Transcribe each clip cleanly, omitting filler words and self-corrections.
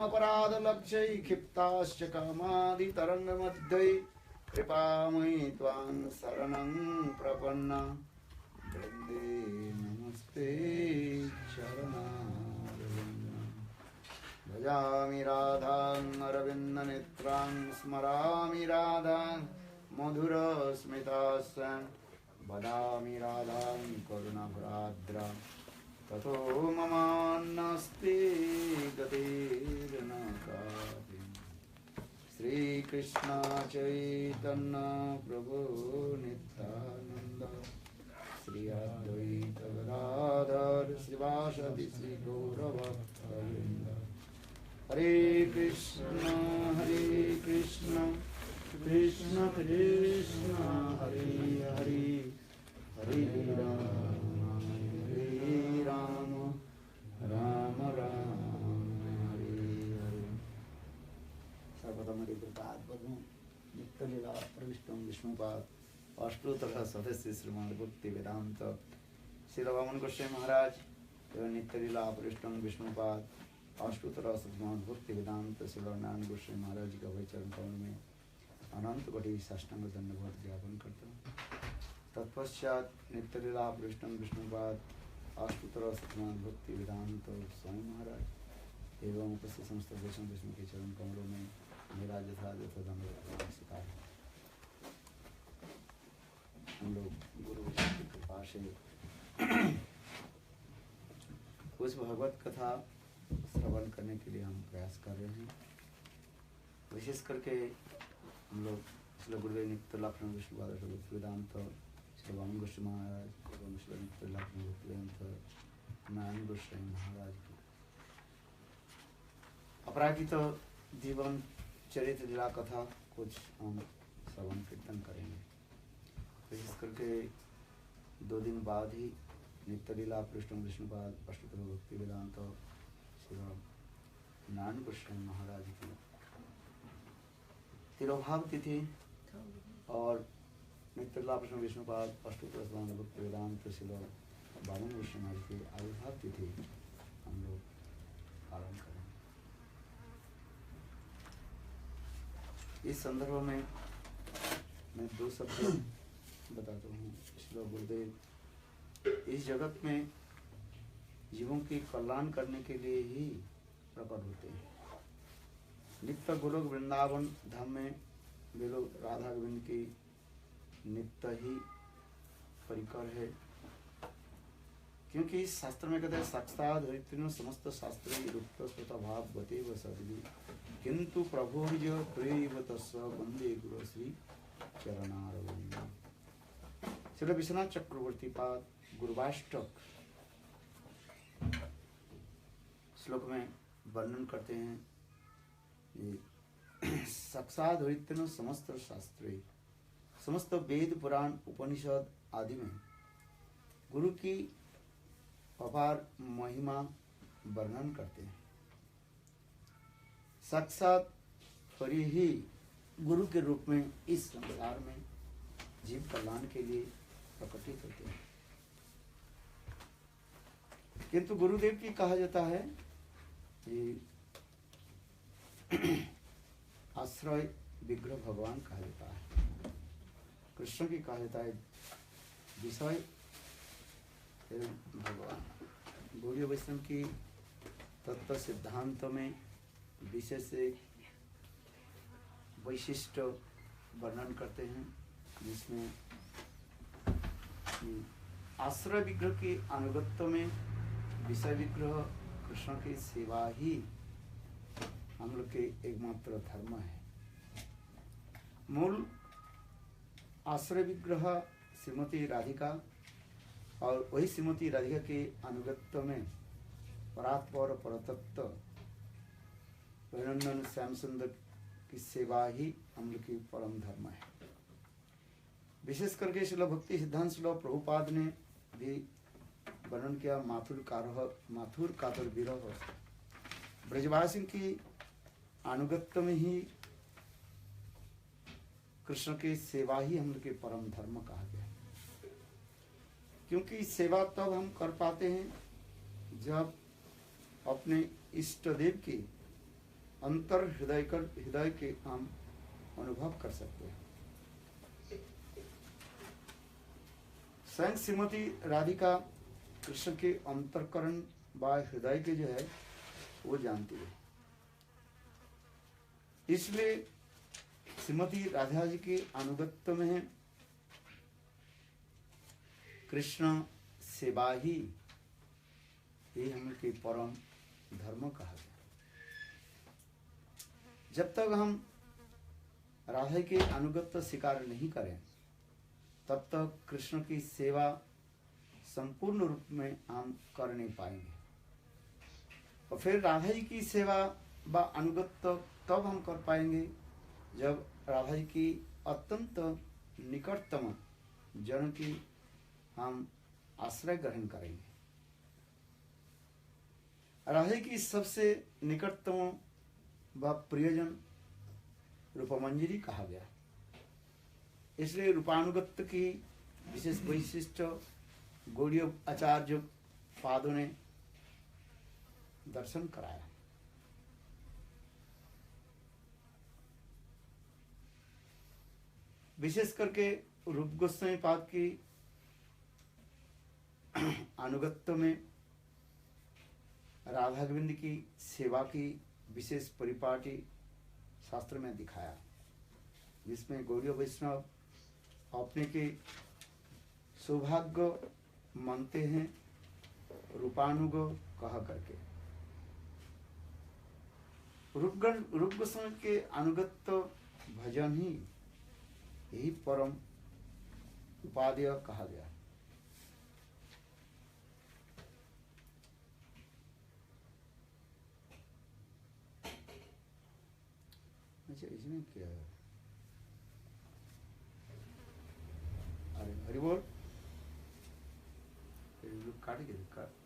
अपराधलक्ष्यै क्षिप्ताश्च कामादितरङ्गमध्ये कृपामयि त्वां शरणं प्रपन्ना वन्दे नमस्ते चरणारविन्दं भजामि राधां अरविन्दनेत्रां स्मरामि राधां मधुरस्मितास्यां वदामि राधां करुणाभराद्रां ततो ममान्नास्ति गतिर्न कापि। श्री कृष्ण चैतन्य प्रभु नित्यानंद श्री अद्वैत गदाधर श्रीवासदि श्री गौरभक्तवृंद। हरे कृष्ण कृष्ण कृष्ण हरे हरे हरे राम राम राम हरे हरे। सर्वप्रथम हरिप्रसाद पद्म नित्य लीला प्रविष्टम विष्णुपाद अष्टोत्तर सदस्य श्रीमद् भक्ति वेदांत श्री वामन गोस्वामी महाराज एवं नित्य लीला प्रविष्टम विष्णुपाद अष्टोत्तर श्रीमद् भक्ति वेदांत श्री नारायण गोस्वामी महाराज जी का चरण कमल में अनंत कोटि साष्टांग दंडवत ज्ञापन करता हूँ। तत्पश्चात नित्य लीला प्रविष्टम विष्णुपाद अष्टोत्तर श्रीमद् भक्ति वेदांत स्वामी महाराज एवं उपस्थित समस्त वैष्णव विष्णु के चरण कमलों में मेरा यथा दंडवत सिखाए। हम लोग गुरु की कृपा से उस भगवत कथा श्रवण करने के लिए हम प्रयास कर रहे हैं। विशेष करके हम लोग श्री गुरुदेव नित्य लक्ष्मण विष्णुपाद वेदांत श्री वामन गोस्वामी महाराज एवं श्री नित्य लक्ष्मण वेदांत नारायण गोस्वामी महाराज की अपराजित जीवन चरित्र लीला कथा कुछ हम श्रवण कीर्तन करेंगे। विशेष करके 2 दिन बाद ही नित्य लीला पृष्ठम विष्णुपाद अष्टोत्तर भक्ति वेदांत श्री नारायण गोस्वामी महाराज की तिरोभाव तिथि और नित्य लीला पृष्ठम विष्णुपाद अष्टोत्तर भक्ति वेदांत श्री वामन गोस्वामी महाराज की आविर्भाव तिथि हम लोग पालन करें। इस संदर्भ में मैं 2 शब्द बताता हूँ। श्री गुरुदेव इस जगत में जीवों की कल्याण करने के लिए ही प्रकट होते हैं। नित्य गोलोक वृंदावन धाम में वे लोग राधा गोविंद की नित्य ही परिकर है, क्योंकि इस शास्त्र में कहते हैं साक्षात् हरित्रिनो समस्त शास्त्रे रुक्त स्वतः भाव बतेव सदि किंतु प्रभुर्ज प्रेम तस्व वंदे गुरु श्री चरणारविंदम। श्री विश्वनाथ चक्रवर्ती पाद गुरुवाष्टक श्लोक में वर्णन करते हैं साक्षात् हरित्रिनो समस्त शास्त्रे समस्त वेद पुराण उपनिषद आदि में गुरु की अपार महिमा वर्णन करते हैं। साक्षात हरि ही गुरु के रूप में इस संसार में जीव कल्याण के लिए प्रकटित होते हैं। किंतु गुरुदेव की कहा जाता है कि आश्रय विग्रह भगवान कहा जाता है, कृष्ण की कहा जाता है विषय भगवान। गौड़ीय वैष्णव की तत्व सिद्धांत में विशेष वैशिष्ट वर्णन करते हैं, जिसमें आश्रय विग्रह के अनुगत्य में विषय विग्रह कृष्ण की सेवा ही हम लोग के एकमात्र धर्म है। मूल आश्रय विग्रह श्रीमती राधिका और वही श्रीमती राधिका के अनुगत्य में परात्पर परतत्व अभिनंदन श्याम सुंदर की सेवा ही हम लोग की परम धर्म है। विशेष करके श्रील भक्ति सिद्धांत श्रील प्रभुपाद ने भी वर्णन किया माथुर कातर विरह ब्रजवासी की अनुगत्य में ही कृष्ण की सेवा ही हम लोग के परम धर्म कहा गया है। क्योंकि सेवा तब हम कर पाते हैं जब अपने इष्ट देव की अंतर हृदय के हम अनुभव कर सकते हैं। स्वयं श्रीमती राधिका कृष्ण के अंतरकरण व हृदय के जो है वो जानती है। इसलिए श्रीमती राधा जी के अनुगत्य में कृष्ण सेवा ही ये हम के परम धर्म कहा गया। जब तक हम राधा के अनुगत्य स्वीकार नहीं करें तब तक कृष्ण की सेवा संपूर्ण रूप में हम कर नहीं पाएंगे। और फिर राधा जी की सेवा व अनुगत्य तब हम कर पाएंगे जब राधा जी की अत्यंत निकटतम जन की हम आश्रय ग्रहण करेंगे। राधा की सबसे निकटतम व प्रियजन रूपमंजरी कहा गया। इसलिए रूपानुगत्य की विशेष वैशिष्ट गौड़ीय आचार्य पादों ने दर्शन कराया। विशेष करके रूप गोस्वामी पाद की अनुगत्य में राधा गोविंद की सेवा की विशेष परिपाटी शास्त्र में दिखाया, जिसमें गौड़ीय वैष्णव अपने के सौभाग्य मानते हैं रूपानुग कह करके। रूप गोस्वामी के अनुगत्य भजन ही यही परम उपादेय कहा गया। अच्छा, इसमें क्या है? अरे हरि बोल, काट के काट।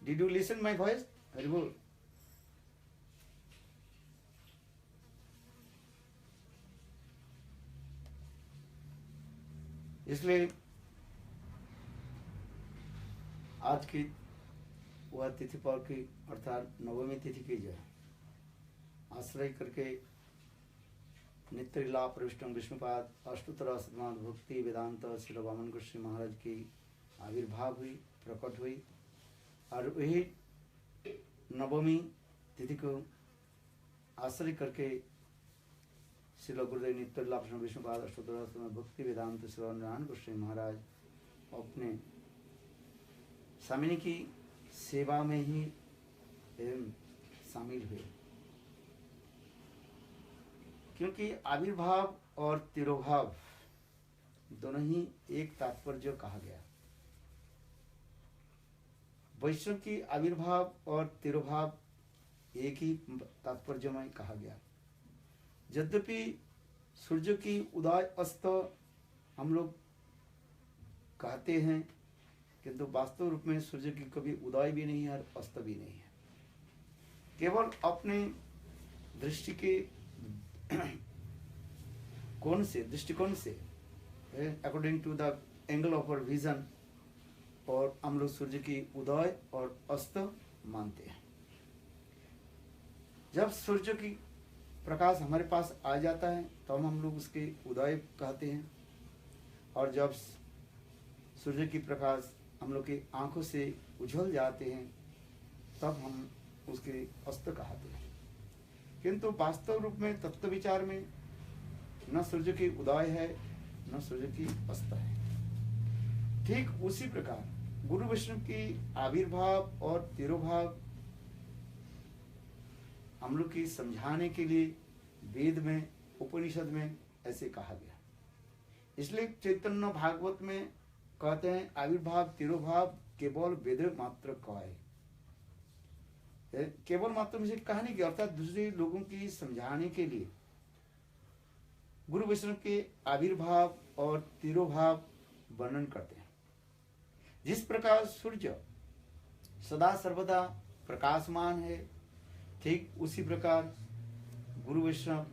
Did you listen my voice? Hari बोल। इसलिए आज की वह तिथि पर की अर्थात नवमी तिथि की जो आश्रय करके नित्य लीला प्रविष्टम विष्णुपाद अष्टोत्तर शतनाथ भक्ति वेदांत श्री वामन गोस्वामी महाराज की आविर्भाव हुई, प्रकट हुई। और वही नवमी तिथि को आश्रय करके श्री गुरुदेव नित्य लीला प्रविष्टम विष्णुपाद अष्टोत्तर शतनाथ भक्ति वेदांत श्री वामन गोस्वामी महाराज अपने स्वामिनी की सेवा में ही शामिल हुए, क्योंकि आविर्भाव और तिरोभाव दोनों ही एक तात्पर्य कहा गया। वैष्णव की आविर्भाव और तिरोभाव एक ही तात्पर्य में कहा गया। यद्यपि सूर्य की उदय अस्त हम लोग कहते हैं, किंतु वास्तव रूप में सूर्य की कभी उदय भी नहीं है और अस्त भी नहीं है। केवल अपने दृष्टि के दृष्टिकोण से according to the angle of our vision और हम लोग सूर्य की उदय और अस्त मानते हैं। जब सूर्य की प्रकाश हमारे पास आ जाता है तो हम लोग उसके उदय कहते हैं, और जब सूर्य की प्रकाश हम लोग की आंखों से उछल जाते हैं तब हम उसके अस्त कहते हैं। किंतु वास्तव रूप में तत्व विचार में न सूर्य की उदय है न सूर्य की अस्त है। ठीक उसी प्रकार गुरु विष्णु की आविर्भाव और तिरोभाव हम लोग की समझाने के लिए वेद में उपनिषद में ऐसे कहा गया। इसलिए चैतन्य भागवत में कहते हैं आविर्भाव तिरोभाव केवल वेद मात्र कहे। केवल मात्र में से कहने की अर्थात दूसरे लोगों की समझाने के लिए गुरु वैष्णव के आविर्भाव और तिरोभाव वर्णन करते हैं। जिस प्रकार सूर्य सदा सर्वदा प्रकाशमान है, ठीक उसी प्रकार गुरु वैष्णव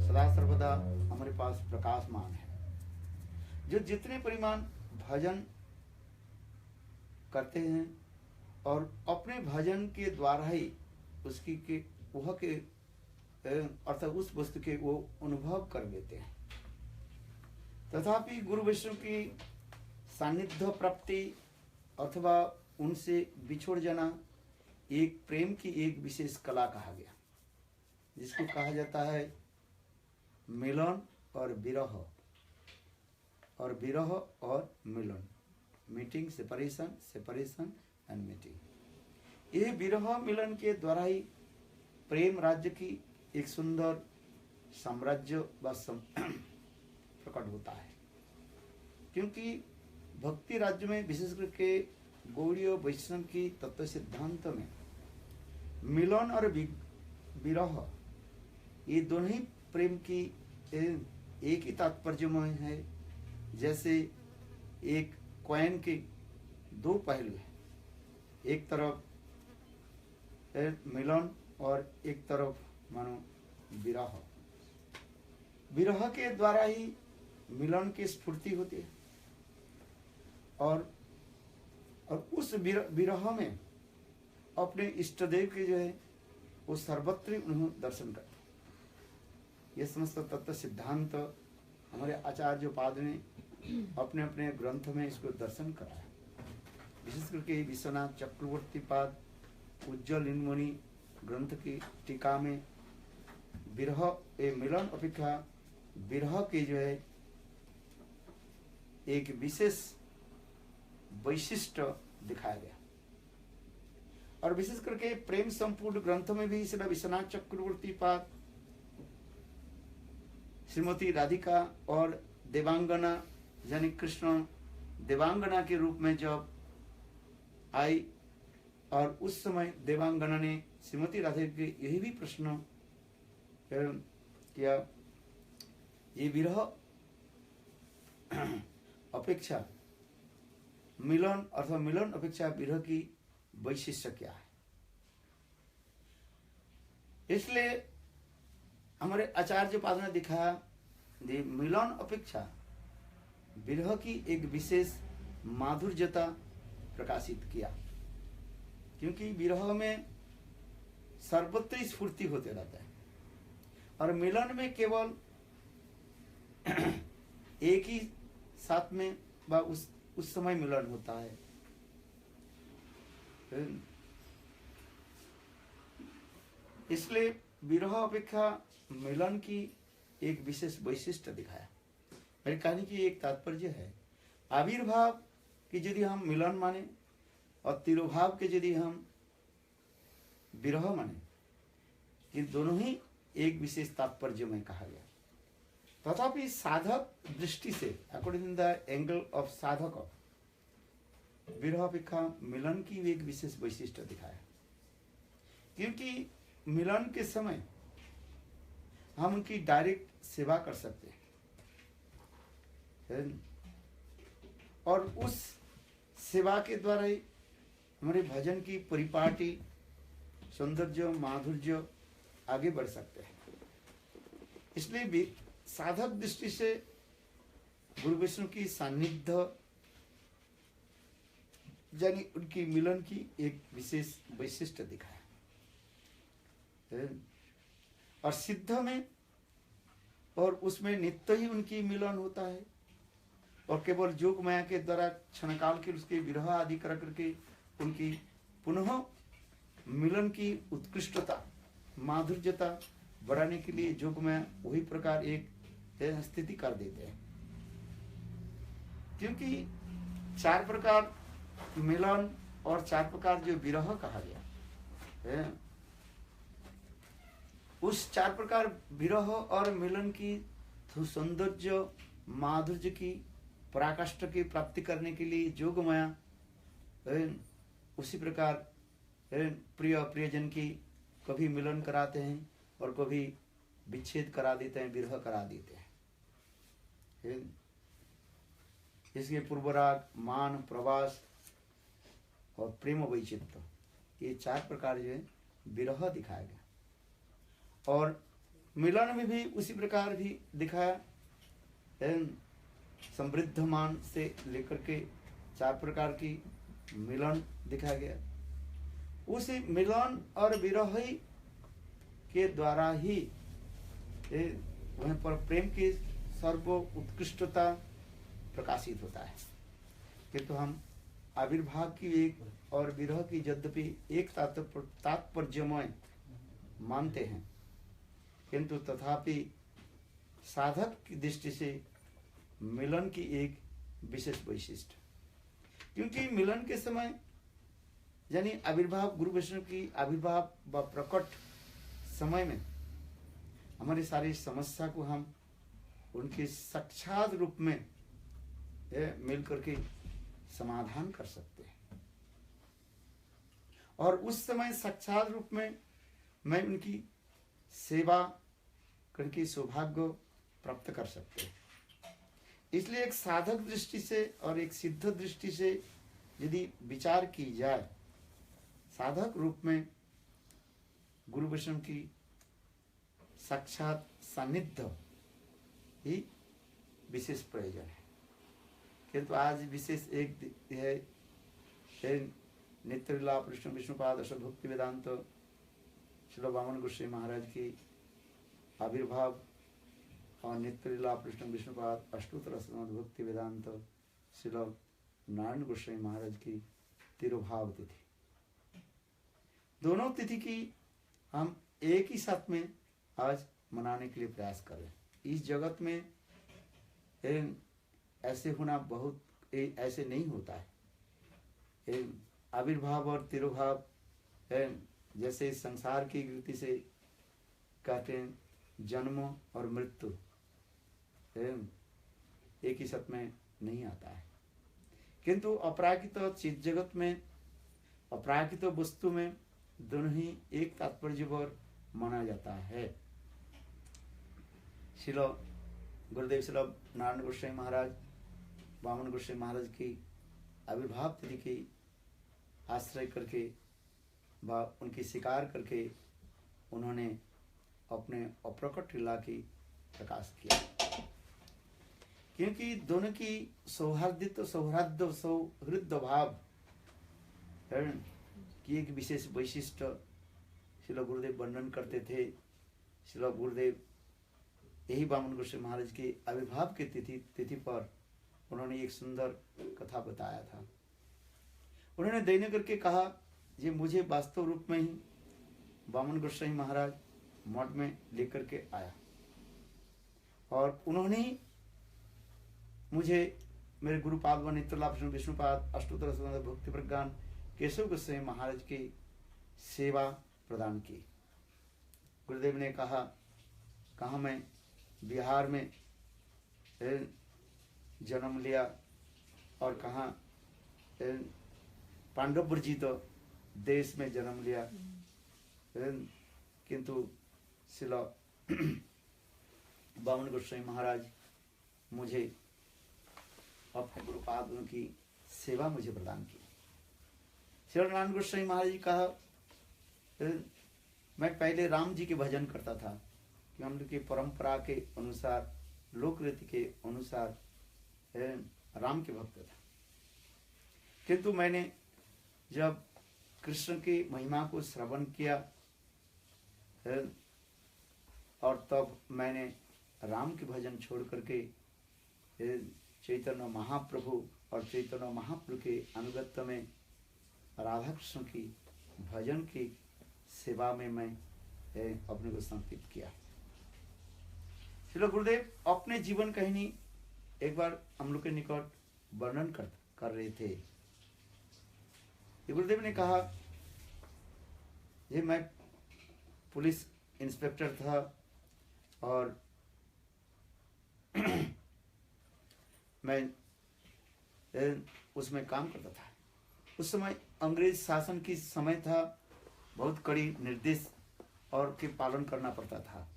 सदा सर्वदा हमारे पास प्रकाशमान है। जो जितने परिमाण भजन करते हैं और अपने भजन के द्वारा ही उसकी के वह के अर्थात उस वस्तु के वो अनुभव कर लेते हैं। तथापि गुरु वैष्णव की सानिध्य प्राप्ति अथवा उनसे बिछोड़ जाना एक प्रेम की एक विशेष कला कहा गया, जिसको कहा जाता है मिलन और विरह, और विरह और मिलन, meeting, separation, separation and meeting. ये विरह मिलन के द्वारा ही प्रेम राज्य की एक सुंदर साम्राज्य व प्रकट होता है। क्योंकि भक्ति राज्य में विशेष करके गौड़ीय वैष्णव की तत्व सिद्धांत में मिलन और विरह ये दोनों ही प्रेम की एक ही तात्पर्यमय है। जैसे एक कॉइन के दो पहलू है, एक तरफ मिलन और एक तरफ मानो विरह। विरह के द्वारा ही मिलन की स्फूर्ति होती है और उस विरह में अपने इष्ट देव के जो है वो सर्वत्र उन्हें दर्शन करते हैं। ये समस्त तत्व सिद्धांत हमारे आचार्य पाद ने अपने अपने ग्रंथ में इसको दर्शन कराया। विशेष करके विश्वनाथ चक्रवर्ती पाद उज्ज्वल इंद्रमणि ग्रंथ की टीका में विरह ए मिलन अपेक्षा विरह के जो है एक विशेष वैशिष्ट दिखाया गया। और विशेष करके प्रेम संपूर्ण ग्रंथ में भी इसलिए विश्वनाथ चक्रवर्ती पाद श्रीमती राधिका और देवांगना यानी कृष्ण देवांगना के रूप में जब आई और उस समय देवांगना ने श्रीमती राधिका के यही भी प्रश्न किया, ये विरह अपेक्षा मिलन अथवा मिलन अपेक्षा विरह की वैशिष्ट क्या है। इसलिए हमारे आचार्य पाद ने दिखाया मिलन अपेक्षा विरह की एक विशेष माधुर्यता प्रकाशित किया। क्योंकि विरह में सर्वत्र स्फूर्ति होते रहता है और मिलन में केवल एक ही साथ में व उस समय मिलन होता है। इसलिए विरह अपेक्षा मिलन की एक विशेष वैशिष्ट दिखाया। मेरी कहानी की एक तात्पर्य है आविर्भाव की यदि हम मिलन माने और तिरोभाव के यदि हम विरह माने, ये दोनों ही एक विशेष तात्पर्य में कहा गया। तथापि साधक दृष्टि से अकॉर्डिंग द एंगल ऑफ साधक विरह अपेक्षा मिलन की एक विशेष वैशिष्ट दिखाया। क्योंकि मिलन के समय हम उनकी डायरेक्ट सेवा कर सकते हैं और उस सेवा के द्वारा ही हमारे भजन की परिपाटी सौंदर्य माधुर्य आगे बढ़ सकते हैं। इसलिए भी साधक दृष्टि से गुरु वैष्णव की सान्निध्य यानी उनकी मिलन की एक विशेष वैशिष्ट दिखाया। और सिद्ध में और उसमें नित्य ही उनकी मिलन होता है और केवल जोग माया के द्वारा क्षणकाल के उसके विरह आदि कर करके उनकी पुनः मिलन की उत्कृष्टता माधुर्यता बढ़ाने के लिए जोग माया वही प्रकार एक स्थिति कर देते हैं। क्योंकि चार प्रकार मिलन और चार प्रकार जो विरह कहा गया है, उस चार प्रकार विरह और मिलन की सौंदर्य माधुर्य की पराकाष्ठ की प्राप्ति करने के लिए जोग माया उसी प्रकार प्रियजन की कभी मिलन कराते हैं और कभी विच्छेद करा देते हैं, विरह करा देते हैं। इसके पूर्वराग मान प्रवास और प्रेम वैचित्र ये चार प्रकार जो है विरह दिखाया गया। और मिलन में भी उसी प्रकार भी दिखाया, समृद्ध मान से लेकर के चार प्रकार की मिलन दिखाया गया। उसी मिलन और विरह के द्वारा ही वहीं पर प्रेम की सर्व उत्कृष्टता प्रकाशित होता है। किंतु हम आविर्भाव की एक और विरह की यद्यपि एक तात्पर्यमय मानते हैं, किंतु तथापि साधक की दृष्टि से मिलन की एक विशेष वैशिष्ट, क्योंकि मिलन के समय यानी आविर्भाव, गुरु वैष्णव की आविर्भाव व प्रकट समय में हमारी सारी समस्या को हम उनके साक्षात रूप में मिल करके समाधान कर सकते हैं। और उस समय साक्षात रूप में मैं उनकी सेवा करके सौभाग्य प्राप्त कर सकते हैं। इसलिए एक साधक दृष्टि से और एक सिद्ध दृष्टि से यदि विचार की जाए, साधक रूप में गुरु वैष्णव की साक्षात सानिध्य ही विशेष प्रयोजन है। किंतु आज विशेष एक है नित्यलीला कृष्ण विष्णुपाद अष्ट भक्ति वेदांत श्री वामन गोस्वामी महाराज की आविर्भाव और नित्यलीला कृष्ण विष्णुपाद अष्टोत्तर श्रीमद् भक्ति वेदांत श्री नारायण गोस्वामी महाराज की तिरुभाव तिथि, दोनों तिथि की हम एक ही साथ में आज मनाने के लिए प्रयास कर रहे हैं। इस जगत में ऐसे होना बहुत ऐसे नहीं होता है। आविर्भाव और तिरुभाव जैसे संसार की गति से कहते हैं जन्म और मृत्यु एक ही साथ में नहीं आता है, किंतु अपराकृत चित जगत में अपराकृत वस्तु में दोनों ही एक तात्पर्य पर माना जाता है। श्रील गुरुदेव श्री नारायण गोस्वामी महाराज वामन गोस्वामी महाराज की आविर्भाव तिथि की आश्रय करके व उनकी शिकार करके उन्होंने अपने अप्रकट लीला की प्रकाश किया, क्योंकि दोनों की सौहृद भाव की एक विशेष वैशिष्ट श्रील गुरुदेव वर्णन करते थे। श्रील गुरुदेव यही वामन गोस्वामी महाराज के आविर्भाव के तिथि पर उन्होंने एक सुंदर कथा बताया था। उन्होंने दैन्य करके कहा कि मुझे वास्तव रूप में ही वामन गोस्वामी महाराज मठ में लेकर के आया और उन्होंने ही मुझे मेरे गुरुपाद व नित्यलीला विष्णुपाद अष्टोत्तर श्रीमद् भक्ति प्रज्ञान केशव गोस्वामी महाराज की सेवा प्रदान की। गुरुदेव ने कहा मैं बिहार में जन्म लिया और कहाँ पांडववर्जित देश में जन्म लिया, किंतु श्रील वामन गोस्वामी महाराज मुझे अपने गुरुपाद की सेवा मुझे प्रदान की। श्री नारायण गोस्वामी महाराज जी कहा मैं पहले राम जी के भजन करता था कि हम लोग की परंपरा के अनुसार लोक रीति के अनुसार राम के भक्त था, किंतु मैंने जब कृष्ण की महिमा को श्रवण किया और तब मैंने राम के भजन छोड़ करके चैतन्य महाप्रभु और चैतन्य महाप्रभु के अनुगत्य में राधा कृष्ण की भजन की सेवा में मैं अपने को समर्पित किया। श्री गुरुदेव अपने जीवन कहानी एक बार हम लोग के निकट वर्णन कर रहे थे। गुरुदेव ने कहा ये मैं पुलिस इंस्पेक्टर था और मैं उसमें काम करता था। उस समय अंग्रेज शासन की समय था, बहुत कड़ी निर्देश और के पालन करना पड़ता था।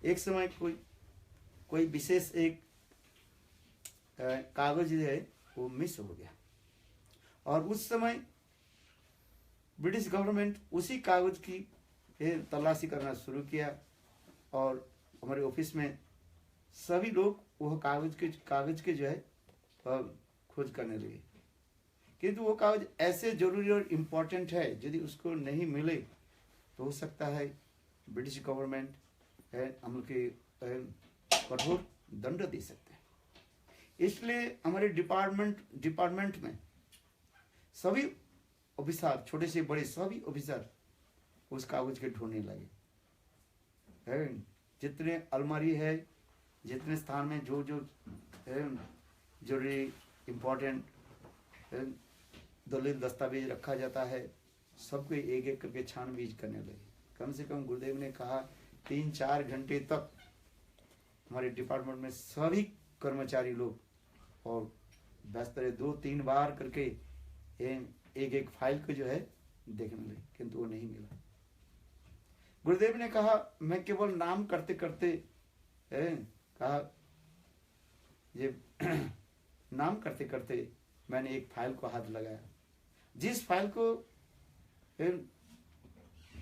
एक समय कोई विशेष एक कागज है वो मिस हो गया और उस समय ब्रिटिश गवर्नमेंट उसी कागज की तलाशी करना शुरू किया और हमारे ऑफिस में सभी लोग वह कागज के जो है खोज करने लगे। किंतु वो कागज ऐसे जरूरी और इम्पोर्टेंट है, यदि उसको नहीं मिले तो हो सकता है ब्रिटिश गवर्नमेंट हम लोग के कठोर दंड दे सकते हैं। इसलिए हमारे डिपार्टमेंट में सभी ऑफिसर, छोटे से बड़े सभी ऑफिसर उस कागज के ढूंढने लगे। जितने अलमारी है, जितने स्थान में जो जो जरूरी इम्पोर्टेंट दलील दस्तावेज रखा जाता है, सबको एक एक करके छानबीन करने लगे। कम से कम गुरुदेव ने कहा 3-4 घंटे तक हमारे डिपार्टमेंट में सभी कर्मचारी लोग और व्यस्त रहे, 2-3 बार करके एक एक फाइल को जो है देखने लगे, किंतु वो नहीं मिला। गुरुदेव ने कहा मैं केवल नाम करते करते कहा ये नाम करते करते मैंने एक फाइल को हाथ लगाया, जिस फाइल को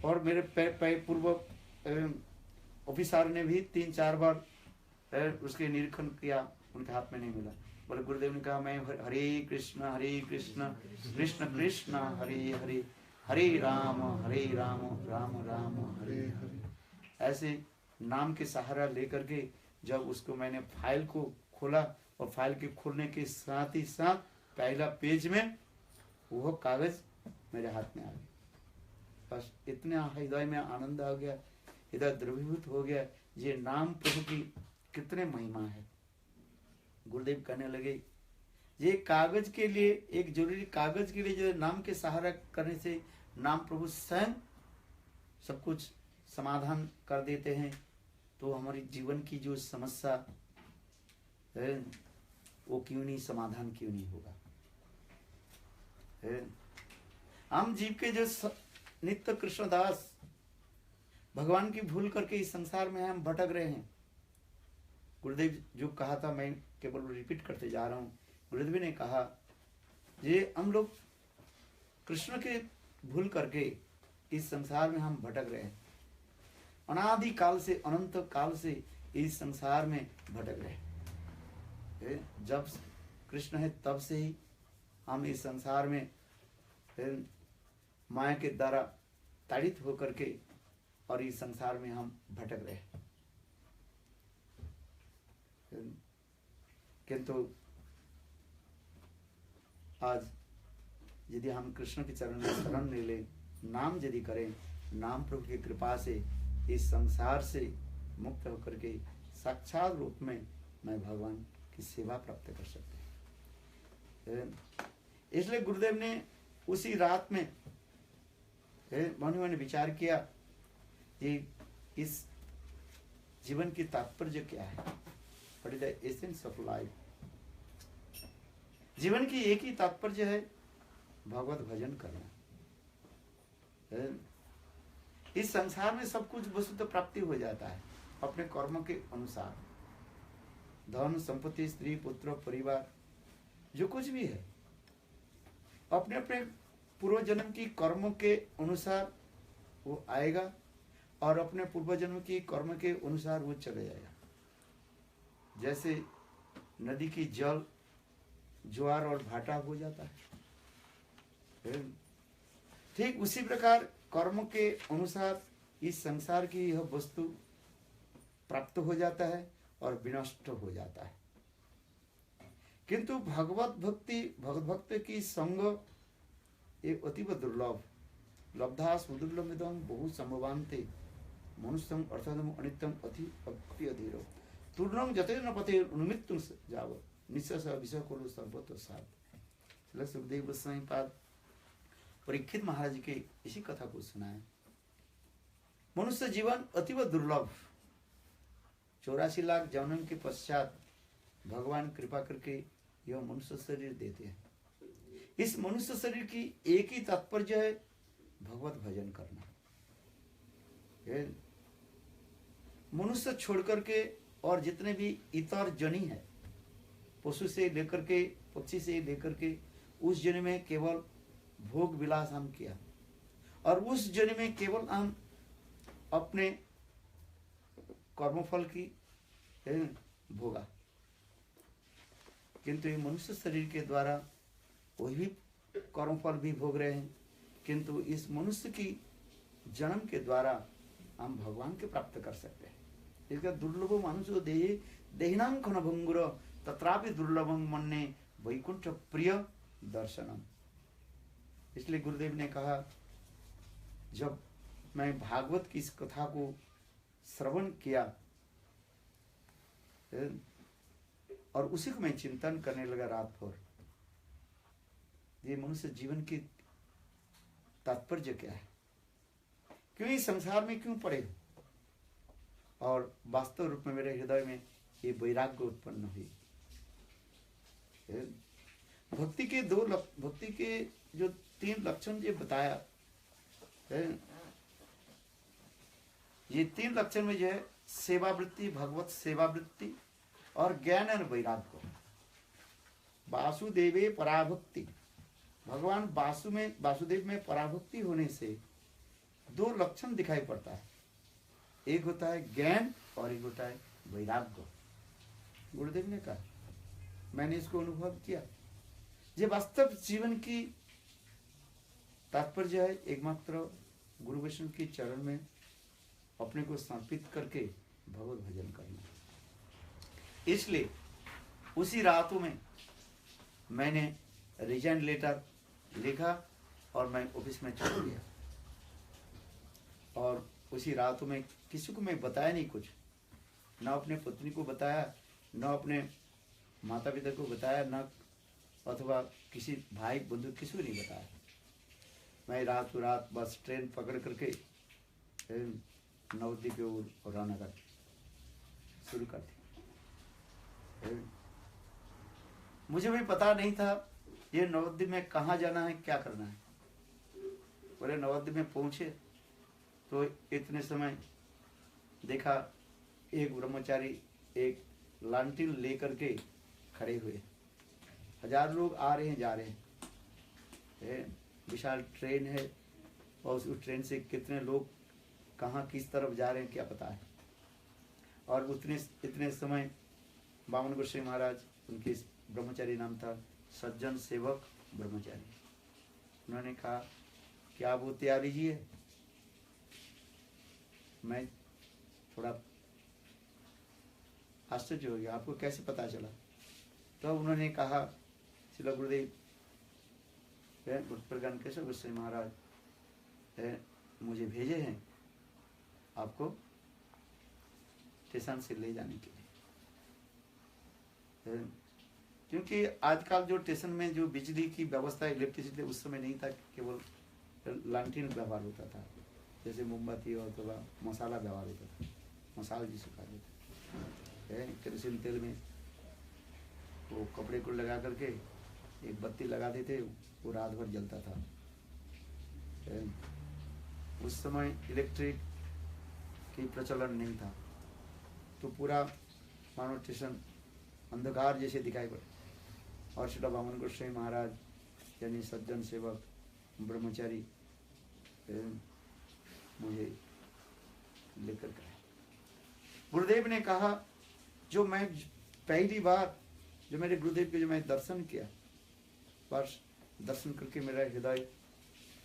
और मेरे पूर्व ऑफिसर ने भी 3-4 बार उसके निरीक्षण किया, उनके हाथ में नहीं मिला। बोले गुरुदेव ने कहा मैं हरे कृष्ण कृष्ण कृष्ण हरे हरे, हरे राम राम राम हरे हरे, ऐसे नाम के सहारा लेकर के जब उसको मैंने फाइल को खोला और फाइल के खोलने के साथ ही साथ पहला पेज में वो कागज मेरे हाथ में आ गया। बस इतना हृदय में आनंद आ गया, हृदय द्रवीभूत हो गया। ये नाम प्रभु की कितने महिमा है। गुरुदेव कहने लगे ये कागज के लिए, एक जरूरी कागज के लिए जो नाम के सहारा करने से नाम प्रभु स्वयं सब कुछ समाधान कर देते हैं, तो हमारी जीवन की जो समस्या है वो क्यों नहीं समाधान क्यों नहीं होगा। हम जीव के जो नित्य कृष्णदास भगवान की भूल करके इस संसार में हम भटक रहे हैं। गुरुदेव जो कहा था मैं केवल रिपीट करते जा रहा हूँ। गुरुदेव ने कहा ये हम लोग कृष्ण के भूल करके इस संसार में हम भटक रहे हैं, अनादि काल से अनंत काल से इस संसार में भटक रहे हैं। जब कृष्ण है तब से ही हम इस संसार में माया के द्वारा ताड़ित होकर के और इस संसार में हम भटक रहे हैं। किंतु आज यदि हम कृष्ण के चरण में शरण ले ले, नाम यदि करें, नाम प्रभु की कृपा से इस संसार से मुक्त होकर के साक्षात रूप में मैं भगवान की सेवा प्राप्त कर सकते हैं। इसलिए गुरुदेव ने उसी रात में उन्होंने विचार किया कि इस जीवन की तात्पर्य क्या है, what is the essence of life. जीवन की एक ही तात्पर्य है भगवत भजन करना। इस संसार में सब कुछ वस्तुतः प्राप्ति हो जाता है अपने कर्मों के अनुसार, धन संपत्ति स्त्री पुत्र परिवार जो कुछ भी है अपने अपने पूर्व जन्म की कर्मों के अनुसार वो आएगा और अपने पूर्व जन्म की कर्म के अनुसार वो चले जाएगा। जैसे नदी की जल ज्वार और भाटा हो जाता है, ठीक उसी प्रकार कर्म के अनुसार इस संसार की यह वस्तु प्राप्त हो जाता है और विनष्ट हो जाता है। किंतु भगवत भक्त की संग एक अतीव दुर्लभ, लब्धा सुदुर्लभमिदं बहु संभवान्ते मनुष्यं अर्थादम अनित्यम अति अधीरो तुर्णं जतेन पते अनुमित्तुं जाव निश्चय विषय को सर्वतो साध। सुखदेव गोस्वामी पाद परीक्षित महाराज के इसी कथा को सुनाए। मनुष्य जीवन अतीव दुर्लभ, 84 लाख जन्म के पश्चात भगवान कृपा करके यह मनुष्य शरीर देते हैं। इस मनुष्य शरीर की एक ही तात्पर्य है भगवत भजन करना। मनुष्य छोड़ करके और जितने भी इतर जनी है, पशु से लेकर के पक्षी से लेकर के, उस जन्म में केवल भोग विलास हम किया और उस जन्म में केवल हम अपने कर्मफल की भोगा। किंतु ये मनुष्य शरीर के द्वारा वही कर्मफल भी भोग रहे हैं, किंतु इस मनुष्य की जन्म के द्वारा हम भगवान के प्राप्त कर सकते हैं। इसका दुर्लभ मनुष्य देहे देहिनां खनभंगुर तत्रापि दुर्लभम मन्ने वैकुंठ प्रिय दर्शनम। इसलिए गुरुदेव ने कहा, जब मैं भागवत की इस कथा को श्रवण किया और उसी को मैं चिंतन करने लगा रात भर, ये मनुष्य जीवन की तात्पर्य क्या है, क्यों इस संसार में क्यों पड़े। और वास्तव रूप में मेरे हृदय में ये वैराग्य उत्पन्न हुई। भक्ति के भक्ति के जो 3 लक्षण जो बताया है, ये 3 लक्षण में जो है सेवा वृत्ति, भगवत सेवा वृत्ति और ज्ञान और वैराग्य। वासुदेवे पराभक्ति, भगवान वासुदेव में पराभक्ति होने से 2 लक्षण दिखाई पड़ता है, एक होता है ज्ञान और एक होता है वैराग्य। गुरुदेव ने कहा, मैंने इसको अनुभव किया। ये वास्तव जीवन की तात्पर्य है एकमात्र गुरु वैष्णव के चरण में अपने को समर्पित करके भगवत भजन करना। इसलिए उसी रातों में मैंने रिजाइन लेटर लिखा और मैं ऑफिस में चल गया। और उसी रातों में किसी को मैं बताया नहीं कुछ, ना अपने पत्नी को बताया, ना अपने माता पिता को बताया, ना अथवा किसी भाई बंधु किसी को नहीं बताया। मैं रातों रात बस ट्रेन पकड़ करके नवद्वीप की ओर रवाना कर शुरू कर दी। मुझे भी पता नहीं था ये नवद्वीप में कहाँ जाना है, क्या करना है। बोले नवद्वीप में पहुंचे तो इतने समय देखा एक ब्रह्मचारी एक लालटेन लेकर के खड़े हुए, 1000 लोग आ रहे हैं जा रहे हैं। विशाल ट्रेन है और उस ट्रेन से कितने लोग कहाँ किस तरफ जा रहे हैं क्या पता है। और इतने समय बामन गोसाई महाराज, उनके ब्रह्मचारी नाम था सज्जन सेवक ब्रह्मचारी, उन्होंने कहा कि आप वो तैयार लीजिए। मैं थोड़ा आश्चर्य हो गया, आपको कैसे पता चला? तो उन्होंने कहा, श्रील गुरुदेव प्रज्ञान केशव गोसाई महाराज मुझे भेजे हैं आपको स्टेशन से ले जाने के लिए। क्योंकि आजकल जो स्टेशन में जो बिजली की व्यवस्था, इलेक्ट्रिसिटी उस समय नहीं था, केवल लालटेन व्यवहार होता था, जैसे मोमबत्ती और तो मसाला व्यवहार होता था, मसाला जिसे कहा जाता है। केरोसिन तेल में वो कपड़े को लगा करके एक बत्ती लगाते थे, वो रात भर जलता था। उस समय इलेक्ट्रिक की प्रचलन नहीं था, तो पूरा मानो स्टेशन अंधकार जैसे दिखाई पड़े। और श्री बामन गोसाई महाराज यानी सज्जन सेवक ब्रह्मचारी मुझे लेकर गए। गुरुदेव ने कहा, जो मैं पहली बार जो मेरे गुरुदेव के जो मैं दर्शन किया, बस दर्शन करके मेरा हृदय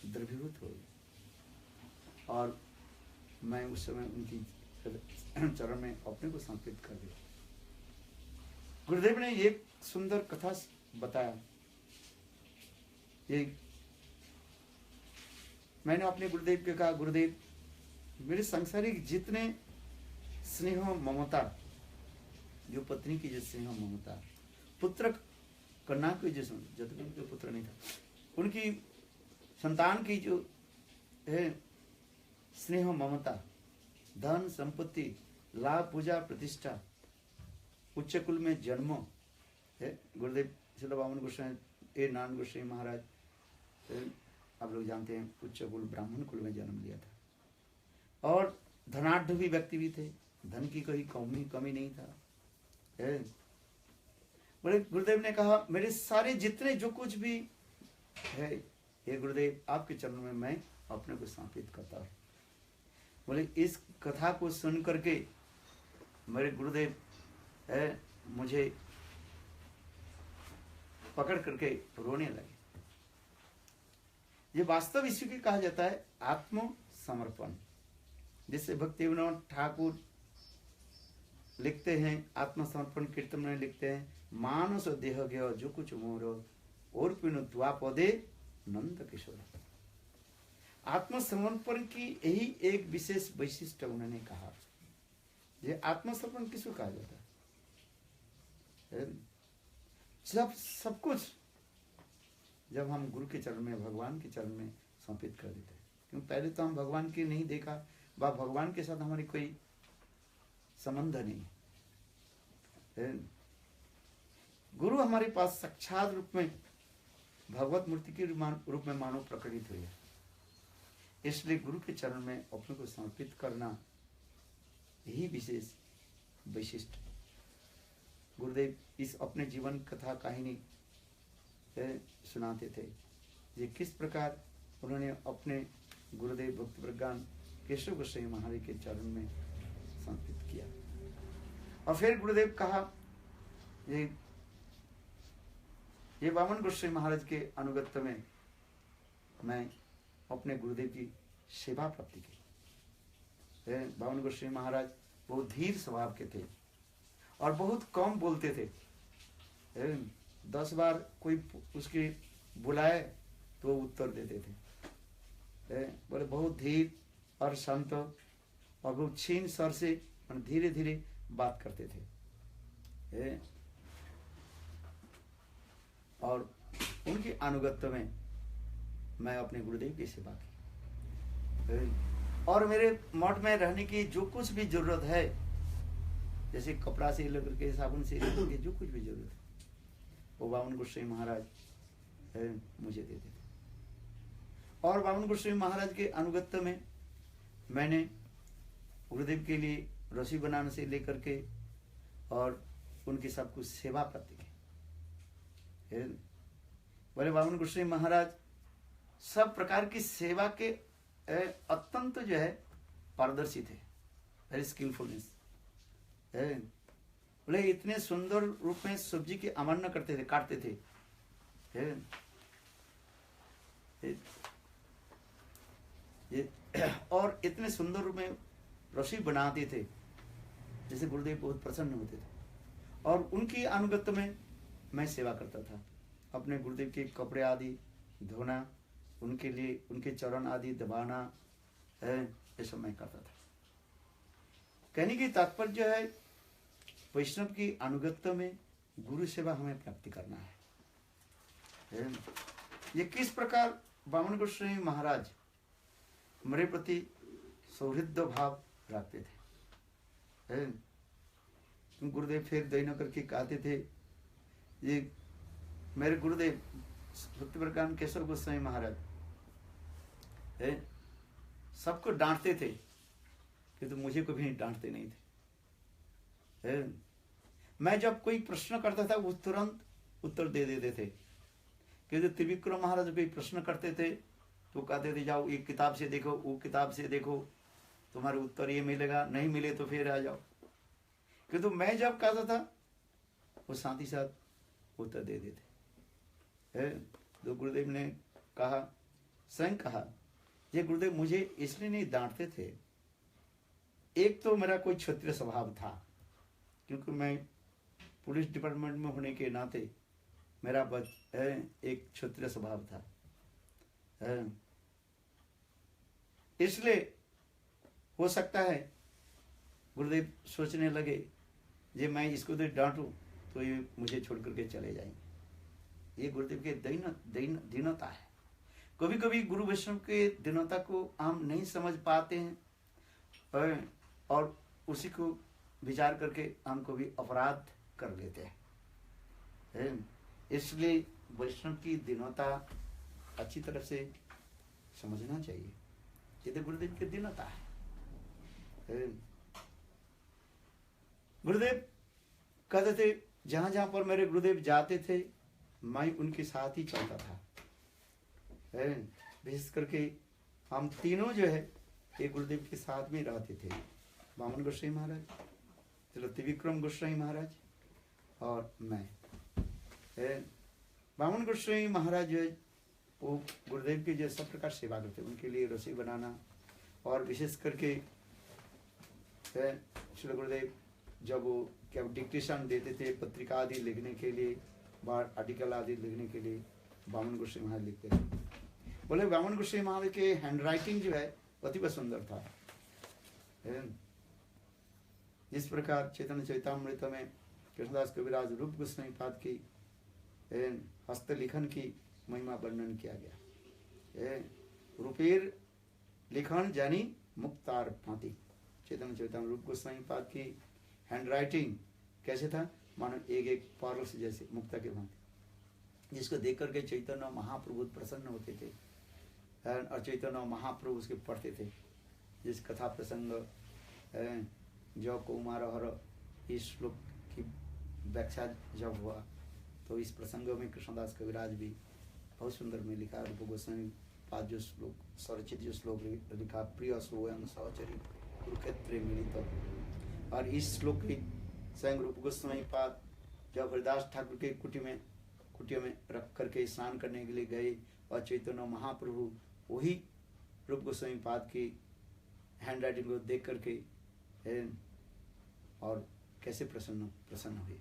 द्रवीभूत हो गया और मैं उस समय उनकी चरण में अपने को समर्पित कर दिया। गुरुदेव ने एक सुंदर कथा बताया। ये मैंने अपने गुरुदेव के कहा, गुरुदेव मेरे सांसारिक जितने स्नेह ममता, जो पत्नी की जो स्नेह ममता, पुत्र कन्या की जो पुत्र नहीं था, उनकी संतान की जो है स्नेह ममता, धन संपत्ति, लाभ पूजा प्रतिष्ठा, उच्च कुल में जन्म है। गुरुदेव श्रील बामन गोसाई नारायण गोसाई महाराज आप लोग जानते हैं उच्च कुल ब्राह्मण कुल में जन्म लिया था और धनाढ़ भी व्यक्ति भी थे, धन की कोई कमी नहीं था। बोले गुरुदेव ने कहा, मेरे सारे जितने जो कुछ भी है ये गुरुदेव आपके चरणों में मैं अपने को समर्पित करता हूँ। बोले इस कथा को सुन करके मेरे गुरुदेव मुझे पकड़ करके रोने लगे। ये वास्तव इसी को कहा जाता है आत्म समर्पण। जिससे भक्ति विनोद ठाकुर लिखते हैं, आत्मसमर्पण कीर्तन में लिखते हैं, मानस देह गयो जो कुछ मोर और पिनु द्वापदे नंद किशोर। आत्मसमर्पण की यही एक विशेष वैशिष्ट उन्होंने कहा। ये आत्मसमर्पण किसको कहा जाता है? जब सब कुछ जब हम गुरु के चरण में, भगवान के चरण में समर्पित कर देते हैं। क्योंकि पहले तो हम भगवान की नहीं देखा, व भगवान के साथ हमारी कोई संबंध नहीं है। गुरु हमारे पास साक्षात रूप में भगवत मूर्ति के रूप में मानव प्रकटित हुए। इसलिए गुरु के चरण में अपने को समर्पित करना यही विशेष वैशिष्ट। गुरुदेव इस अपने जीवन कथा कहानी सुनाते थे, ये किस प्रकार उन्होंने अपने गुरुदेव भक्त प्रज्ञान केशव गोस्वामी महाराज के चरण में समर्पित किया। और फिर गुरुदेव कहा, ये वामन गोस्वामी महाराज के अनुगत्य में मैं अपने गुरुदेव की सेवा प्राप्ति की। वामन गोस्वामी महाराज बहुत धीर स्वभाव के थे और बहुत कम बोलते थे। 10 बार कोई उसके बुलाए तो उत्तर देते थे। बोले बहुत धीर और शांत और बहुत क्षीण स्वर से धीरे धीरे बात करते थे। और उनके अनुगत्य में मैं अपने गुरुदेव की सेवा की। और मेरे मठ में रहने की जो कुछ भी जरूरत है, जैसे कपड़ा से लेकर के साबुन से लेकर के जो कुछ भी जरूरत है, वो वामन गोस्वामी महाराज मुझे देते थे। और वामन गोस्वामी महाराज के अनुगत्य में मैंने गुरुदेव के लिए रस्सी बनाने से लेकर के और उनकी सब कुछ सेवा प्राप्ति की। बोले वामन गोस्वामी महाराज सब प्रकार की सेवा के अत्यंत जो है पारदर्शी थे, वेरी स्किलफुलनेस। बोले इतने सुंदर रूप में सब्जी की अमान्य करते थे, काटते थे। और इतने सुंदर रूप में रस्सी बनाते थे जैसे गुरुदेव बहुत प्रसन्न होते थे। और उनकी अनुगत्य में मैं सेवा करता था। अपने गुरुदेव के कपड़े आदि धोना, उनके लिए उनके चरण आदि दबाना, ये सब मैं करता था। कहने की तात्पर्य है वैष्णव की अनुगत्य में गुरु सेवा हमें प्राप्ति करना है। ये किस प्रकार वामन गोस्वामी महाराज मेरे प्रति सौहृदय भाव रखते थे। गुरुदेव फिर दैनिक करके कहते थे, ये मेरे गुरुदेव भक्ति प्रज्ञान केशव गोस्वामी महाराज सबको डांटते थे किंतु मुझे कभी डांटते नहीं थे। मैं जब कोई प्रश्न करता था वो तुरंत उत्तर दे देते थे। क्योंकि त्रिविक्रम महाराज कोई प्रश्न करते थे तो कहते थे जाओ एक किताब से देखो, वो किताब से देखो, तुम्हारे उत्तर ये मिलेगा, नहीं मिले तो फिर आ जाओ। किंतु मैं जब कहता था वो साथ ही साथ उत्तर दे देते। तो गुरुदेव ने कहा, स्वयं कहा, ये गुरुदेव मुझे इसलिए नहीं डांटते थे, एक तो मेरा कोई क्षत्रिय स्वभाव था, क्योंकि मैं पुलिस डिपार्टमेंट में होने के नाते मेरा एक क्षत्रिय स्वभाव था। इसलिए हो सकता है गुरुदेव सोचने लगे जे मैं इसको तो डांटूं तो ये मुझे छोड़ करके चले जाएंगे। ये गुरुदेव के दीनता है। कभी कभी गुरु वैष्णव के दीनता को हम नहीं समझ पाते हैं और उसी को विचार करके हम कभी अपराध कर लेते हैं। इसलिए वैष्णव की दीनता अच्छी तरह से समझना चाहिए। ये तो गुरुदेव की दीनता है। गुरुदेव कहते थे जहां जहां पर मेरे गुरुदेव जाते थे मैं उनके साथ ही चलता था। विशेष करके हम तीनों जो है एक गुरुदेव के साथ में रहते थे। वामन गोस्वामी महाराज, त्रिविक्रम गोस्वामी महाराज और मैं। वामन गोस्वामी महाराज जो है वो गुरुदेव की जो सब प्रकार सेवा करते, उनके लिए रसोई बनाना, और विशेष करके श्री गुरुदेव जब वो क्या डिक्टेशन देते थे पत्रिका आदि लिखने के लिए, बाहर आर्टिकल आदि लिखने के लिए, वामन गोस्वामी महाराज लिखते थे। बोले वामन गोस्वामी महाराज के हैंड राइटिंग जो है अति सुंदर था। जिस प्रकार चैतन्य चैतामृत में कृष्णदास कविराज रूप गोस्वामी पाद की हस्तलिखन की महिमा वर्णन किया गया। रूपेर लिखन जानी मुक्तार भांति। चैतन्य चैतन्य रूप गोस्वामी पाद की हैंड राइटिंग कैसे था, मानो एक एक पारस जैसे मुक्ता के भांति, जिसको देख करके चैतन्य महाप्रभु प्रसन्न होते थे और चैतन्य महाप्रभु उसके पढ़ते थे। जिस कथा प्रसंग जो कुमार हर इस श्लोक की व्याख्या जब हुआ, तो इस प्रसंग में कृष्णदास कविराज भी बहुत सुंदर में लिखा। रूप गोस्वामी पाद जो श्लोक स्वरचित जो श्लोक लिखा, प्रिय सोयं सहचरी कुरुक्षेत्र मिलित। और इस श्लोक की स्वयं रूप गोस्वामी पाद जब हरिदास ठाकुर के कुटिया में रख करके स्नान करने के लिए गए, और चैतन्य महाप्रभु वही रूप गोस्वामी पाद की हैंड राइटिंग को देख करके और कैसे प्रसन्न हुए।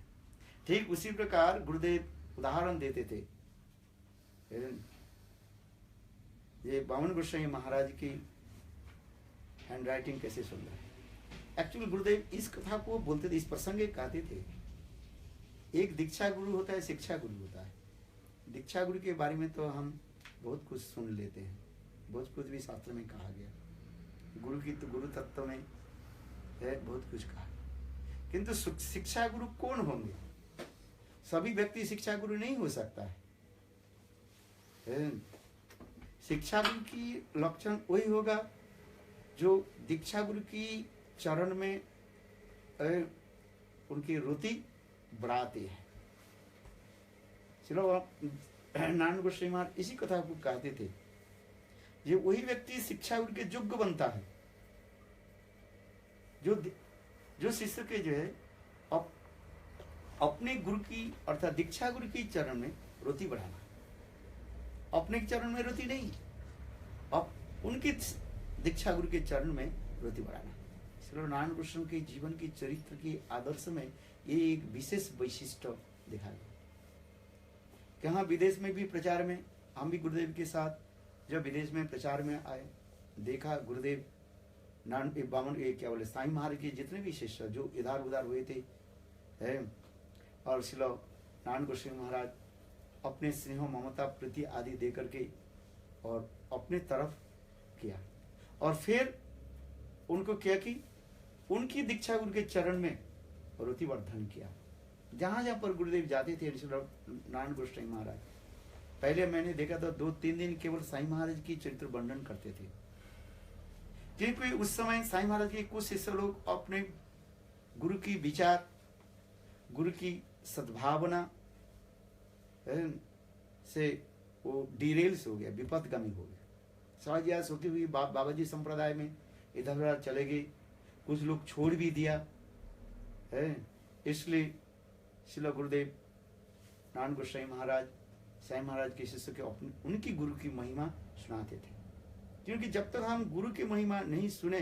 ठीक उसी प्रकार गुरुदेव उदाहरण देते थे। ये वामन गोस्वामी महाराज की हैंड राइटिंग कैसे सुंदर है। एक्चुअली गुरुदेव इस कथा को बोलते थे, इस प्रसंग कहते थे। एक दीक्षा गुरु होता है, शिक्षा गुरु होता है। दीक्षा गुरु के बारे में तो हम बहुत कुछ सुन लेते हैं, बहुत कुछ भी शास्त्र में कहा गया। गुरु की तो गुरु तत्व में है बहुत कुछ कहा, किंतु शिक्षा गुरु कौन होंगे? सभी व्यक्ति शिक्षा गुरु नहीं हो सकता है। शिक्षा गुरु की लक्षण वही होगा जो दीक्षा गुरु की चरण में उनकी रुचि बढ़ाते हैं। चलो नारायण गोस्वामी महाराज इसी कथा को कहते थे, ये वही व्यक्ति शिक्षा गुरु के योग्य बनता है जो शिष्य के जो है अपने गुरु की अर्थात दीक्षा गुरु की चरण में रुचि बढ़ाना, अपने चरण में रुचि नहीं, अब उनके दीक्षा गुरु के चरण में रुचि बढ़ाना। श्री नारायण कृष्ण के जीवन की चरित्र की आदर्श में ये एक विशेष वैशिष्ट दिखा गया। कहाँ विदेश में भी प्रचार में हम भी गुरुदेव के साथ जब विदेश में प्रचार में आए, देखा गुरुदेव नारायण बामन क्या बोले साईं महाराज के जितने भी शिष्य जो इधर उधर हुए थे और श्री नारायण गोस्वामी महाराज अपने स्नेह ममता प्रीति आदि दे करके और अपने तरफ किया, और फिर उनको क्या कि उनकी दीक्षा गुरु के चरण में रुचिवर्धन किया। जहां जहां पर गुरुदेव जाते थे नारायण गोस्वामी महाराज, पहले मैंने देखा था 2-3 दिन केवल साईं महाराज की चरित्र वर्णन करते थे, क्योंकि उस समय साईं महाराज के कुछ शिष्य लोग अपने गुरु की विचार, गुरु की सद्भावना से वो डिरेल्स हो गया, विपथगामी हो गया। सहज होती हुई बाबा जी संप्रदाय में इधर उधर चले गए, कुछ लोग छोड़ भी दिया है। इसलिए श्रील गुरुदेव नारायण गोस्वामी महाराज साईं महाराज के शिष्य के उनकी गुरु की महिमा सुनाते थे, क्योंकि जब तक हम गुरु की महिमा नहीं सुने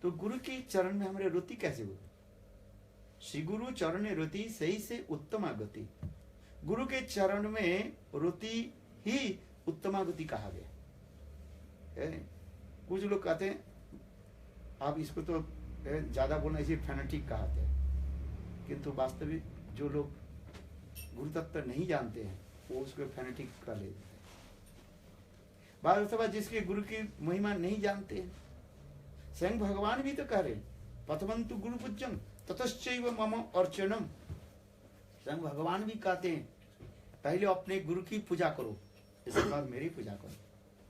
तो गुरु के चरण में हमारे रुचि कैसे होगी। श्री गुरु चरण रुचि सही से उत्तम गति, गुरु के चरण में रुचि ही उत्तम गति कहा गया। कुछ लोग कहते हैं, आप इसको तो ज्यादा बोलना इसे फैनेटिक कहते हैं, किंतु वास्तविक जो लोग गुरु तत्व नहीं जानते हैं वो उसको फैनेटिक कर लेते हैं। बात जिसके गुरु की महिमा नहीं जानते हैं, स्वयं भगवान भी तो कह रहे पथवंतु गुरु पूज्यम ततश्चैव मम अर्चनम। स्वयं भगवान भी कहते हैं पहले अपने गुरु की पूजा करो, इसके बाद मेरी पूजा करो।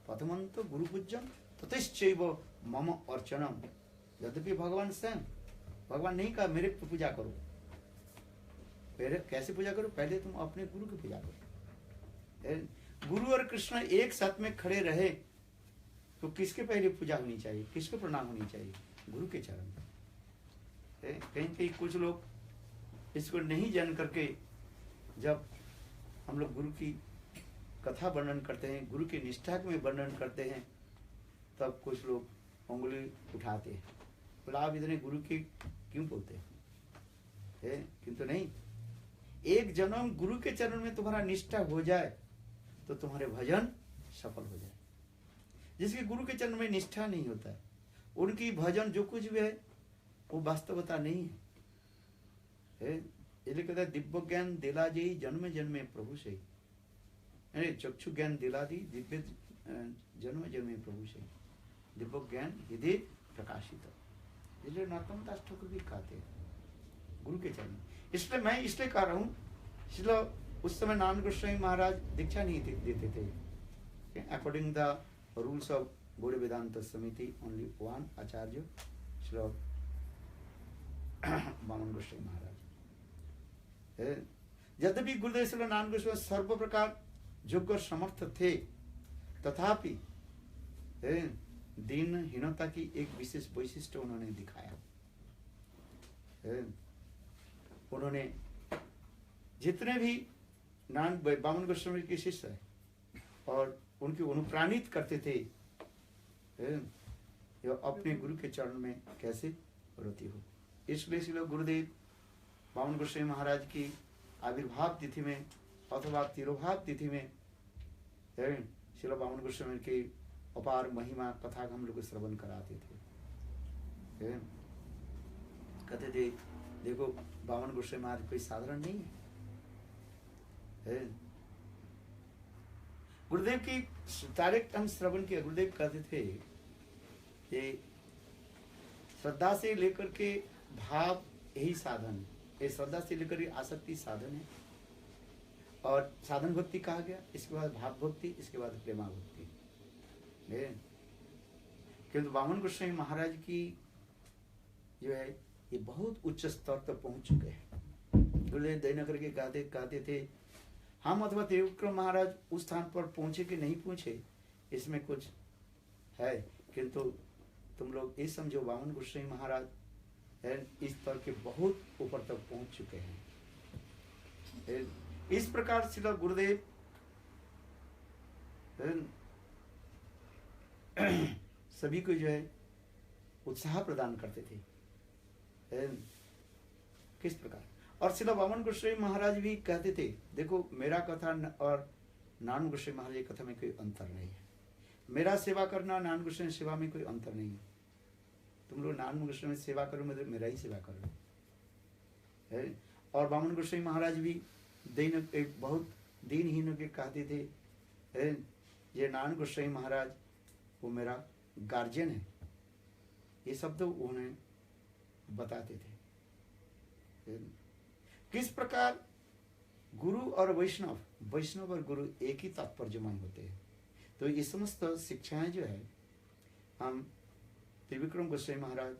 प्रथमंतु गुरु पूज्यम ततश्चैव मम अर्चनम। यद्यपि भगवान स्वयं भगवान नहीं कहा मेरे पूजा करो, पहले कैसे पूजा करो, पहले तुम अपने गुरु की पूजा करो। गुरु और कृष्ण एक साथ में खड़े रहे तो किसके पहले पूजा होनी चाहिए, किसको प्रणाम होनी चाहिए? गुरु के चरण में। कहीं कहीं कुछ लोग इसको नहीं जान करके जब हम लोग गुरु की कथा वर्णन करते हैं, गुरु की निष्ठा में वर्णन करते हैं, तब कुछ लोग उंगली उठाते हैं, बोला आप इतने गुरु की क्यों बोलते हैं? किंतु नहीं, एक जन्म गुरु के चरण में तुम्हारा निष्ठा हो जाए तो तुम्हारे भजन सफल हो जाए। जिसके गुरु के चरण में निष्ठा नहीं होता है, उनकी भजन जो कुछ भी है वो वास्तवता नहीं है। इसलिए कहता है दिव्य ज्ञान दिला जी जन्म जन्मे प्रभु से, चक्षु ज्ञान दिला दी दिव्य जन्म जन्मे प्रभु से, दिव्य ज्ञान हृदय प्रकाशित। इसलिए नरोत्तम दास ठाकुर भी कहते हैं गुरु के चरण। इसलिए मैं इसलिए कह रहा हूँ, इसलिए उस समय नारायण गोस्वामी महाराज दीक्षा नहीं देते थे। According the rules of Gaudiya Vedanta Samiti, only one Acharya Shri Vaman Goswami Maharaj. यद्यपि गुरुदेव श्री नारायण गोस्वामी सर्व प्रकार योग्य और समर्थ थे, तथापि दीनहीनता की एक विशेष वैशिष्ट्य उन्होंने दिखाया। उन्होंने जितने भी नारायण वामन गोस्वामी के शिष्य है और उनकी अनुप्राणित करते थे, अपने गुरु के चरण में कैसे रोती हो। इसलिए श्रील गुरुदेव वामन गोस्वामी महाराज की आविर्भाव तिथि में अथवा तिरोभाव तिथि में श्रील वामन गोस्वामी की अपार महिमा कथा हम लोग श्रवण कराते थे। कहते थे देखो वामन गोस्वामी महाराज कोई साधारण नहीं है। गुरुदेव की डायरेक्ट हम श्रवण किया। गुरुदेव कहते थे कि श्रद्धा से लेकर के भाव यही साधन, ये श्रद्धा से लेकर के आसक्ति साधन है, और साधन भक्ति कहा गया, इसके बाद भाव भक्ति, इसके बाद प्रेमा भक्ति। किंतु वामन गोस्वामी महाराज की जो है ये बहुत उच्च स्तर तक पहुंच चुके हैं। गुरुदेव दयनगर के गाते थे, हम अथवा त्रिविक्रम महाराज उस स्थान पर पहुंचे कि नहीं पहुंचे इसमें कुछ है, किंतु तुम लोग ये समझो वामन गोस्वामी महाराज इस स्तर के बहुत ऊपर तक पहुंच चुके हैं। इस प्रकार श्री गुरुदेव सभी को जो है उत्साह प्रदान करते थे। किस प्रकार, और श्री वामन गोस्वामी महाराज भी कहते थे देखो मेरा कथा और नारायण गोस्वामी महाराज की कथा में कोई अंतर नहीं है, मेरा सेवा करना नारायण गोस्वामी सेवा में कोई अंतर नहीं है। तुम लोग नारायण गोस्वामी सेवा करो, मतलब मेरा ही सेवा करो। और वामन गोस्वामी महाराज भी एक बहुत दीनहीन के कहते थे ये नारायण गोस्वामी महाराज वो मेरा गार्जियन है, ये शब्द उन्हें बताते थे। किस प्रकार गुरु और वैष्णव, वैष्णव और गुरु एक ही तात्पर्यमय होते हैं। तो ये समस्त शिक्षाएं जो है हम त्रिविक्रम गोस्वामी महाराज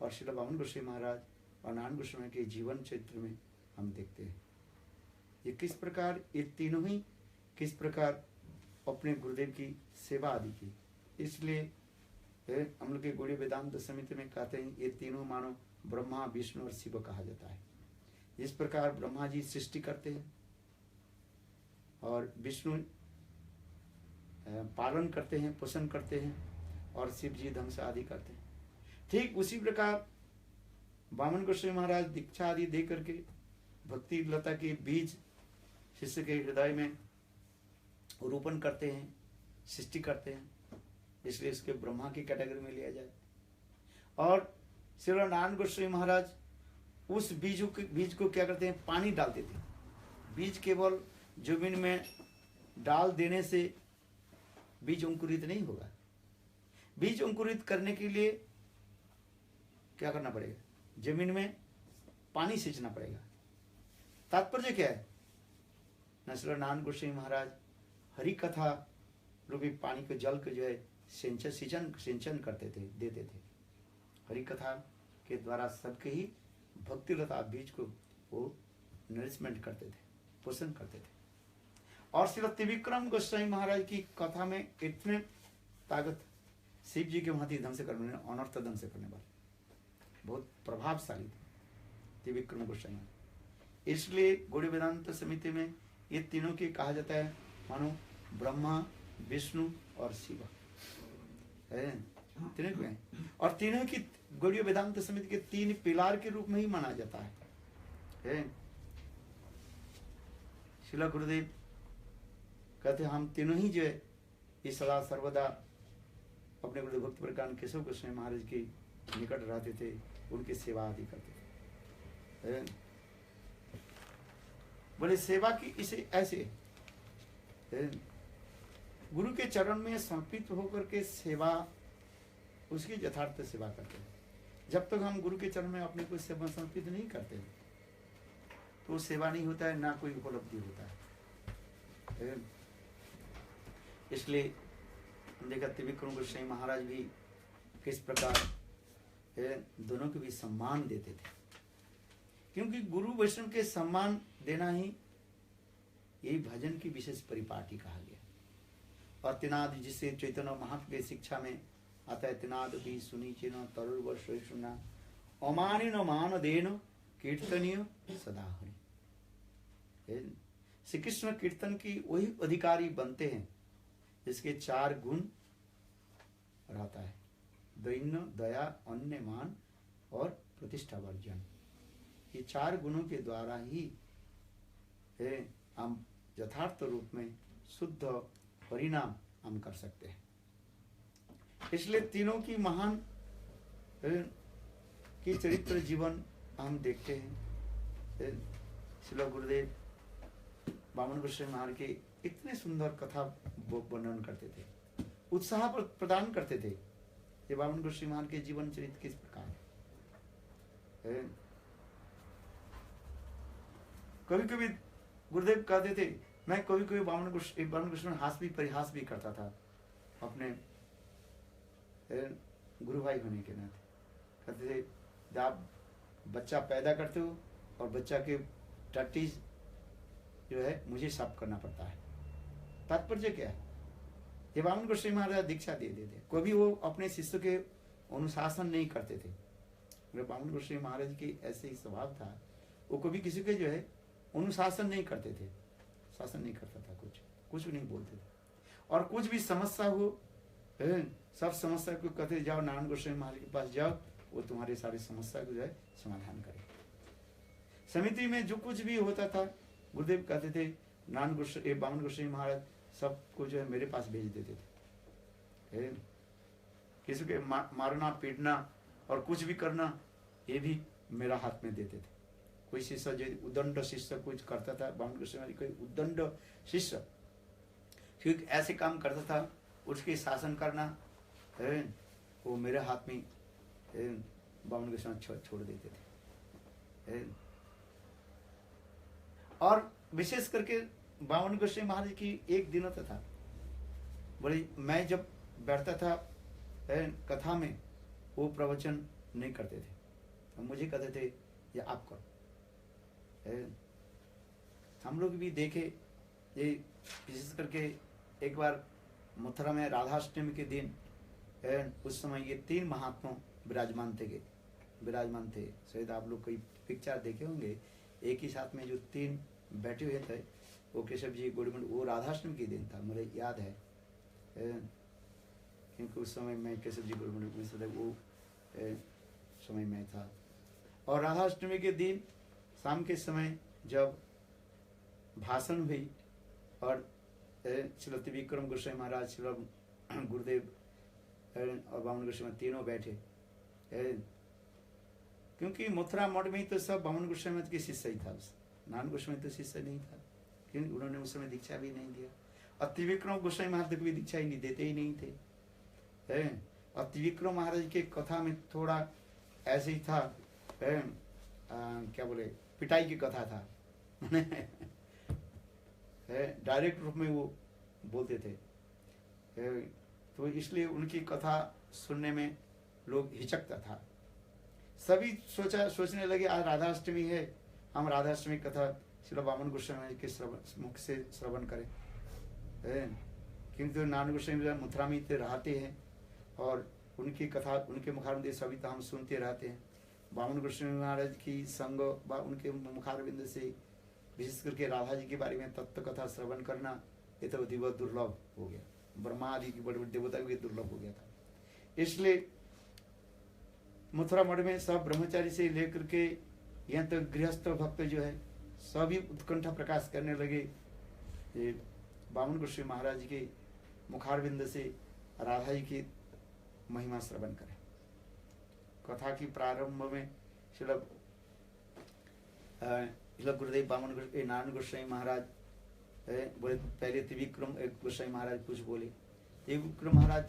और श्री वामन गोस्वामी महाराज और नारायण गोस्वामी के जीवन चरित्र में हम देखते हैं। ये किस प्रकार ये तीनों ही किस प्रकार अपने गुरुदेव की सेवा आदि की। इसलिए हम लोग के गौड़ीय वेदांत समिति में कहते हैं ये तीनों मानो ब्रह्मा विष्णु और शिव कहा जाता है। इस प्रकार ब्रह्मा जी सृष्टि करते हैं और विष्णु पालन करते हैं, पोषण करते हैं, और शिव जी ध्वंस आदि करते हैं। ठीक उसी प्रकार वामन गोस्वामी महाराज दीक्षा आदि दे करके भक्ति लता के बीज शिष्य के हृदय में रोपण करते हैं, सृष्टि करते हैं, इसलिए इसके ब्रह्मा की कैटेगरी में लिया जाए। और श्री नारायण गोस्वामी महाराज उस बीज को क्या करते हैं, पानी डाल देते हैं। बीज केवल जमीन में डाल देने से बीज अंकुरित नहीं होगा। बीज अंकुरित करने के लिए क्या करना पड़ेगा, जमीन में पानी सींचना पड़ेगा। तात्पर्य क्या है, श्री नारायण गोस्वामी महाराज हरि कथा रूपी पानी के जल के जो है सिंचन करते थे, देते थे। हरि कथा के द्वारा सबके ही भक्ति लता बीज को वो नरिशमेंट करते थे, पोषण करते थे। और श्री त्रिविक्रम गोस्वामी महाराज की कथा में इतने ताकत, शिव जी के भांति ढंग से करने, अनर्थ ढंग से करने वाले, बहुत प्रभावशाली थे त्रिविक्रम गोस्वामी। इसलिए गौड़ीय वेदांत समिति में ये तीनों की कहा जाता है मानो ब्रह्मा, विष्णु और शिव है, तीनों को है। और तीनों की गौड़ीय वेदांत समिति के 3 पिलार के रूप में ही माना जाता है। श्रील गुरुदेव कहते हम तीनों ही जो है ये सदा सर्वदा अपने गुरुदेव भक्त प्रकांड केशव गोस्वामी महाराज के निकट रहते थे, उनकी सेवा आदि करते थे। बोले सेवा की इसे ऐसे गुरु के चरण में समर्पित होकर के सेवा, उसकी यथार्थ सेवा करते हैं। जब तक हम गुरु के चरण में अपने को सेवा समर्पित नहीं करते तो सेवा नहीं होता है, ना कोई उपलब्धि होता है। इसलिए देखा त्रिविक्रम गोस्वामी महाराज भी किस प्रकार दोनों को भी सम्मान देते थे, क्योंकि गुरु वैष्णव के सम्मान देना ही यही भजन की विशेष परिपाटी कहा गया। और तिनाद जिसे चैतन्य महात्म की शिक्षा में आता है, तिनाद भी सुनी चिन्ह तरुण वर्ष सुना अमानी न मान देन कीर्तनीय सदा हरि। श्री कृष्ण कीर्तन की वही अधिकारी बनते हैं जिसके 4 गुण रहता है, दैन्य, दया, अन्य, मान और प्रतिष्ठा वर्जन। ये 4 गुणों के द्वारा ही हम यथार्थ रूप में शुद्ध परिणाम हम कर सकते हैं। इसलिए तीनों की महान की चरित्र जीवन हम देखते हैं। श्रील गुरुदेव वामन गोस्वामी महाराज के इतने सुंदर कथा वर्णन करते थे, उत्साह प्रदान करते थे। ये वामन गोस्वामी महाराज के जीवन चरित्र किस प्रकार है। कभी कभी गुरुदेव कहते थे, मैं कभी कभी वामन गोस्वामी परिहास भी करता था अपने गुरु भाई होने के नाते। कहते थे, जब आप बच्चा पैदा करते हो और बच्चा के टट्टी जो है मुझे साफ करना पड़ता है। तात्पर्य क्या है? ये वामन गोस्वामी महाराज दीक्षा दे देते, कभी वो अपने शिष्य के अनुशासन नहीं करते थे। वामन गोस्वामी महाराज की ऐसे ही स्वभाव था, वो कभी किसी के जो है अनुशासन नहीं करते थे, शासन नहीं करता था, कुछ भी नहीं बोलते थे। और कुछ भी समस्या हो, सब समस्या को कहते जाओ नारायण गोस्वामी महाराज के पास जाओ, वो तुम्हारी सारी समस्या को जो है समाधान करे। समिति में जो कुछ भी होता था गुरुदेव कहते थे वामन गोस्वामी महाराज सब कुछ जो है मेरे पास भेज देते थे। किसी के मारना पीटना और कुछ भी करना ये भी मेरा हाथ में देते थे। कोई शिष्य जो उद्दंड शिष्य कुछ करता था, वामन गोस्वामी कोई उद्दंड शिष्य ठीक ऐसे काम करता था, उसके शासन करना वो मेरे हाथ में वामन गोस्वामी छोड़ देते थे। और विशेष करके वामन गोस्वामी महाराज की एक दिनता था, बड़ी मैं जब बैठता था कथा में, वो प्रवचन नहीं करते थे, तो मुझे कहते थे ये आप करो। हम लोग भी देखे ये, विशेष करके एक बार मथुरा में राधाष्टमी के दिन उस समय ये 3 महात्मा विराजमान थे। शायद आप लोग कोई पिक्चर देखे होंगे, एक ही साथ में जो 3 बैठे हुए थे, वो केशव जी गोड़मंड, वो राधाष्टमी के दिन था, मुझे याद है, क्योंकि उस समय मैं केशव जी गोड़मंड वो समय में था। और राधाष्टमी के दिन शाम के समय जब भाषण हुई और श्री त्रिविक्रम गोस्वामी महाराज, श्री गुरुदेव और वामन गोस्वामी तीनों बैठे, क्योंकि मथुरा मठ में तो सब वामन गोस्वामी के शिष्य ही था, नारायण गोस्वामी तो शिष्य नहीं था, क्योंकि उन्होंने उस समय दीक्षा भी नहीं दिया। और त्रिविक्रम गोस्वामी महाराज को भी दीक्षा ही नहीं देते ही नहीं थे। और त्रिविक्रम महाराज के कथा में थोड़ा ऐसे ही था, क्या बोले, पिटाई की कथा था। डायरेक्ट रूप में वो बोलते थे, तो इसलिए उनकी कथा सुनने में लोग हिचकता था। सभी सोचने लगे आज राधाष्टमी है, हम राधाष्टमी कथा श्री वामन गोस्वामी के मुख से श्रवण करें, क्योंकि नारायण गोस्वामी मथुरा में रहते हैं और उनकी कथा उनके मुखारविंद सभी तो हम सुनते रहते हैं। वामन गोस्वामी महाराज की संग व उनके मुखारविंद से विशेष करके राधा जी के बारे में तत्व कथा श्रवण करना ये तो बहुत दुर्लभ हो गया, ब्रह्मा आदि की बड़े बड़े देवता भी दुर्लभ हो गया था। इसलिए मथुरा मठ में सब ब्रह्मचारी से लेकर के यहाँ तक गृहस्थ भक्त जो है सभी उत्कंठा प्रकाश करने लगे। बामन गोस्वामी महाराज के मुखारविंद से राधा जी की महिमा श्रवण करें। कथा की प्रारंभ में श्रील गुरुदेव बामन नारायण गोस्वामी महाराज बोले, पहले त्रिविक्रम गोस्वामी महाराज कुछ बोले, त्रिविक्रम महाराज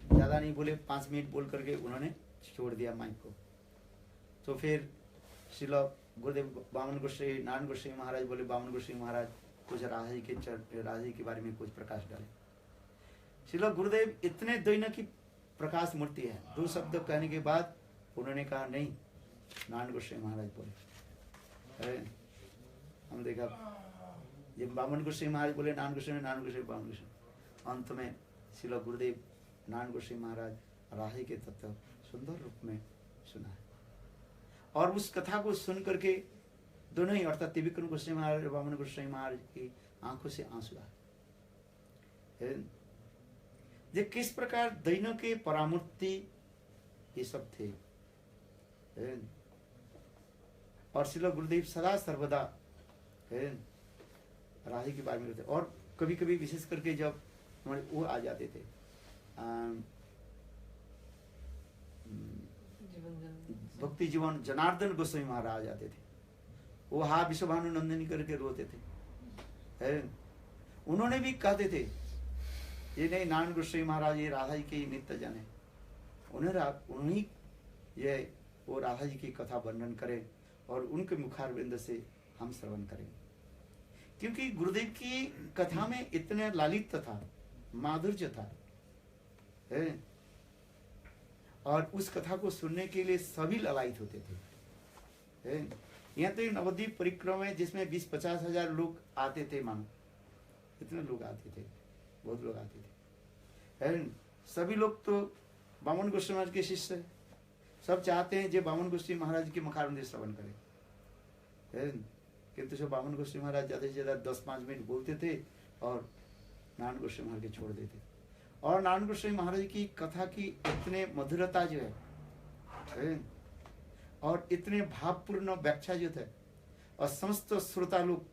ज्यादा नहीं बोले, 5 मिनट बोल करके उन्होंने छोड़ दिया माइक को। तो फिर श्रील गुरुदेव बामन गोस्वामी नारायण गोस्वामी महाराज बोले, बामन गोस्वामी महाराज कुछ राधा जी के बारे में कुछ प्रकाश डाले। श्रील गुरुदेव इतने दैन्य की प्रकाश मूर्ति है, 2 शब्द कहने के बाद उन्होंने कहा नहीं, नारायण गोस्वामी महाराज बोले। हम देखा जब बामन गोस्वामी महाराज बोले नारायण गोस्वामी, नारायण गोस्वामी, बामन गोस्वामी, अंत में श्रील गुरुदेव नारायण गोस्वामी महाराज राही के तत्व सुंदर रूप में सुना है। और उस कथा को सुन करके दोनों ही अर्थात त्रिविक्रम गोस्वामी महाराज और बामन गोस्वामी महाराज की आंखों से आंसू आए। ये किस प्रकार दैन्यों के परामूर्ति ये सब थे। और श्रील गुरुदेव सदा सर्वदा राही के बारे में रहते। और कभी कभी विशेष करके जब हमारे वो आ जाते थे भक्ति जीवन जनार्दन गोस्वामी महाराज आते थे, वो हा विश्वभानु नंदिनी करके रोते थे। उन्होंने भी कहते थे ये नहीं नारायण गोस्वामी महाराज ये राधा जी के नित्य जन है, उन्हें ये वो राधा जी की कथा वर्णन करें और उनके मुखारविंद से हम श्रवण करें। क्योंकि गुरुदेव की कथा में इतने लालित्य था, माधुर्य था, और उस कथा को सुनने के लिए सभी ललायित होते थे। यहाँ तो नवद्वीप परिक्रमा में जिसमें 20-50 हजार लोग आते थे, मानो इतने लोग आते थे, बहुत लोग आते थे। सभी लोग तो बामन गोस्वामी महाराज के शिष्य है, सब चाहते हैं जो बामन गोस्वामी महाराज के मुखारविंद श्रवण करें। किंतु जो बामन गोस्वामी महाराज ज्यादा से ज्यादा 10-5 मिनट बोलते थे और नारायण गोस्वामी महाराज के छोड़ देते। और नारायण गोस्वामी महाराज की कथा की इतने मधुरता जो है और इतने भावपूर्ण व्याख्या जो थे, और समस्त श्रोता लोग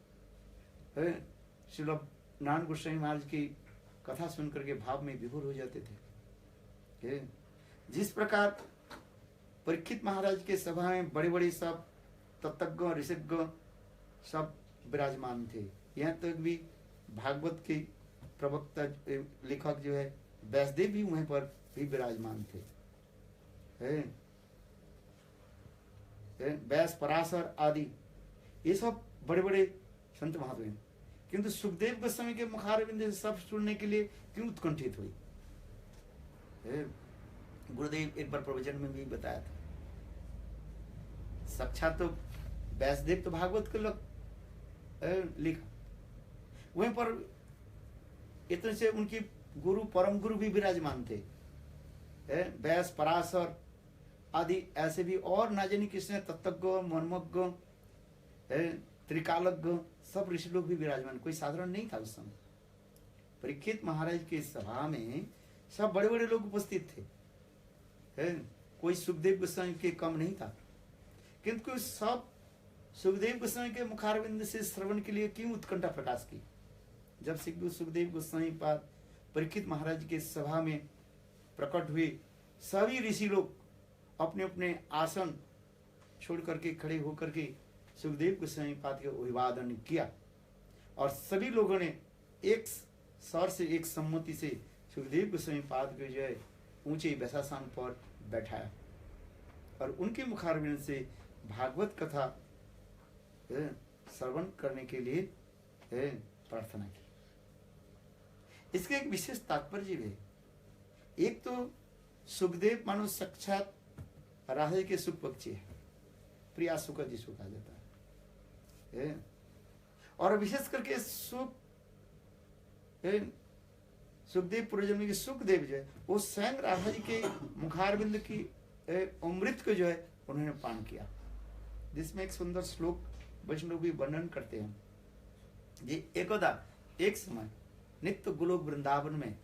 श्री नारायण गोस्वामी महाराज की कथा सुन करके भाव में विभोर हो जाते थे। जिस प्रकार परीक्षित महाराज के सभा में बड़े बड़े सब तत्वज्ञ ऋषिज्ञ सब विराजमान थे, यहाँ तक भी भागवत के प्रवक्ता लेखक जो है व्यासदेव भी वहीं पर भी विराजमान थे। व्यास पराशर आदि ये सब बड़े बड़े संत महात्मा हैं। किंतु सुखदेव गोस्वामी के मुखारविंद से सब सुनने के लिए क्यों उत्कंठित हुई। गुरुदेव एक बार प्रवचन में भी बताया था, साक्षात तो व्यासदेव तो भागवत के लोग लिखा, वहीं पर इतने से उनकी गुरु परम गुरु भी विराजमान थे, व्यास पराशर आदि ऐसे भी, और ना जानी किसने तत्वज्ञ मनमज्ञ त्रिकालज्ञ सब ऋषि लोग भी विराजमान, कोई साधारण नहीं था उस समय। परीक्षित महाराज के सभा में सब बड़े बड़े लोग उपस्थित थे, कोई सुखदेव गोस्वामी के कम नहीं था। किंतु सब सुखदेव गोस्वामी के मुखारविंद से श्रवण के लिए क्यों उत्कंठा प्रकाश की। जब सुखदेव गोस्वामी पाद परीक्षित महाराज के सभा में प्रकट हुए, सभी ऋषि लोग अपने अपने आसन छोड़ करके खड़े होकर के सुखदेव गोस्वामी पाद के अभिवादन किया, और सभी लोगों ने एक स्वर से एक सम्मति से सुखदेव गोस्वामी पाद को जो है ऊंचे वैशासन पर बैठाया, और उनके मुखारविंद से भागवत कथा श्रवण करने के लिए प्रार्थना की। इसके एक विशेष तात्पर्य भी है। एक तो सुखदेव मानो साक्षात राधे के सुख पक्षी है, प्रिया सुख जिसको कहा जाता है, और विशेष करके सुखदेव पूर्वजन्म के सुखदेव जो है वो स्वयं राधा जी के मुखारविंद की अमृत को जो है उन्होंने पान किया, जिसमें एक सुंदर श्लोक वैष्णव भी वर्णन करते हैं। ये एकदा एक समय नित्य गोलोक वृंदावन में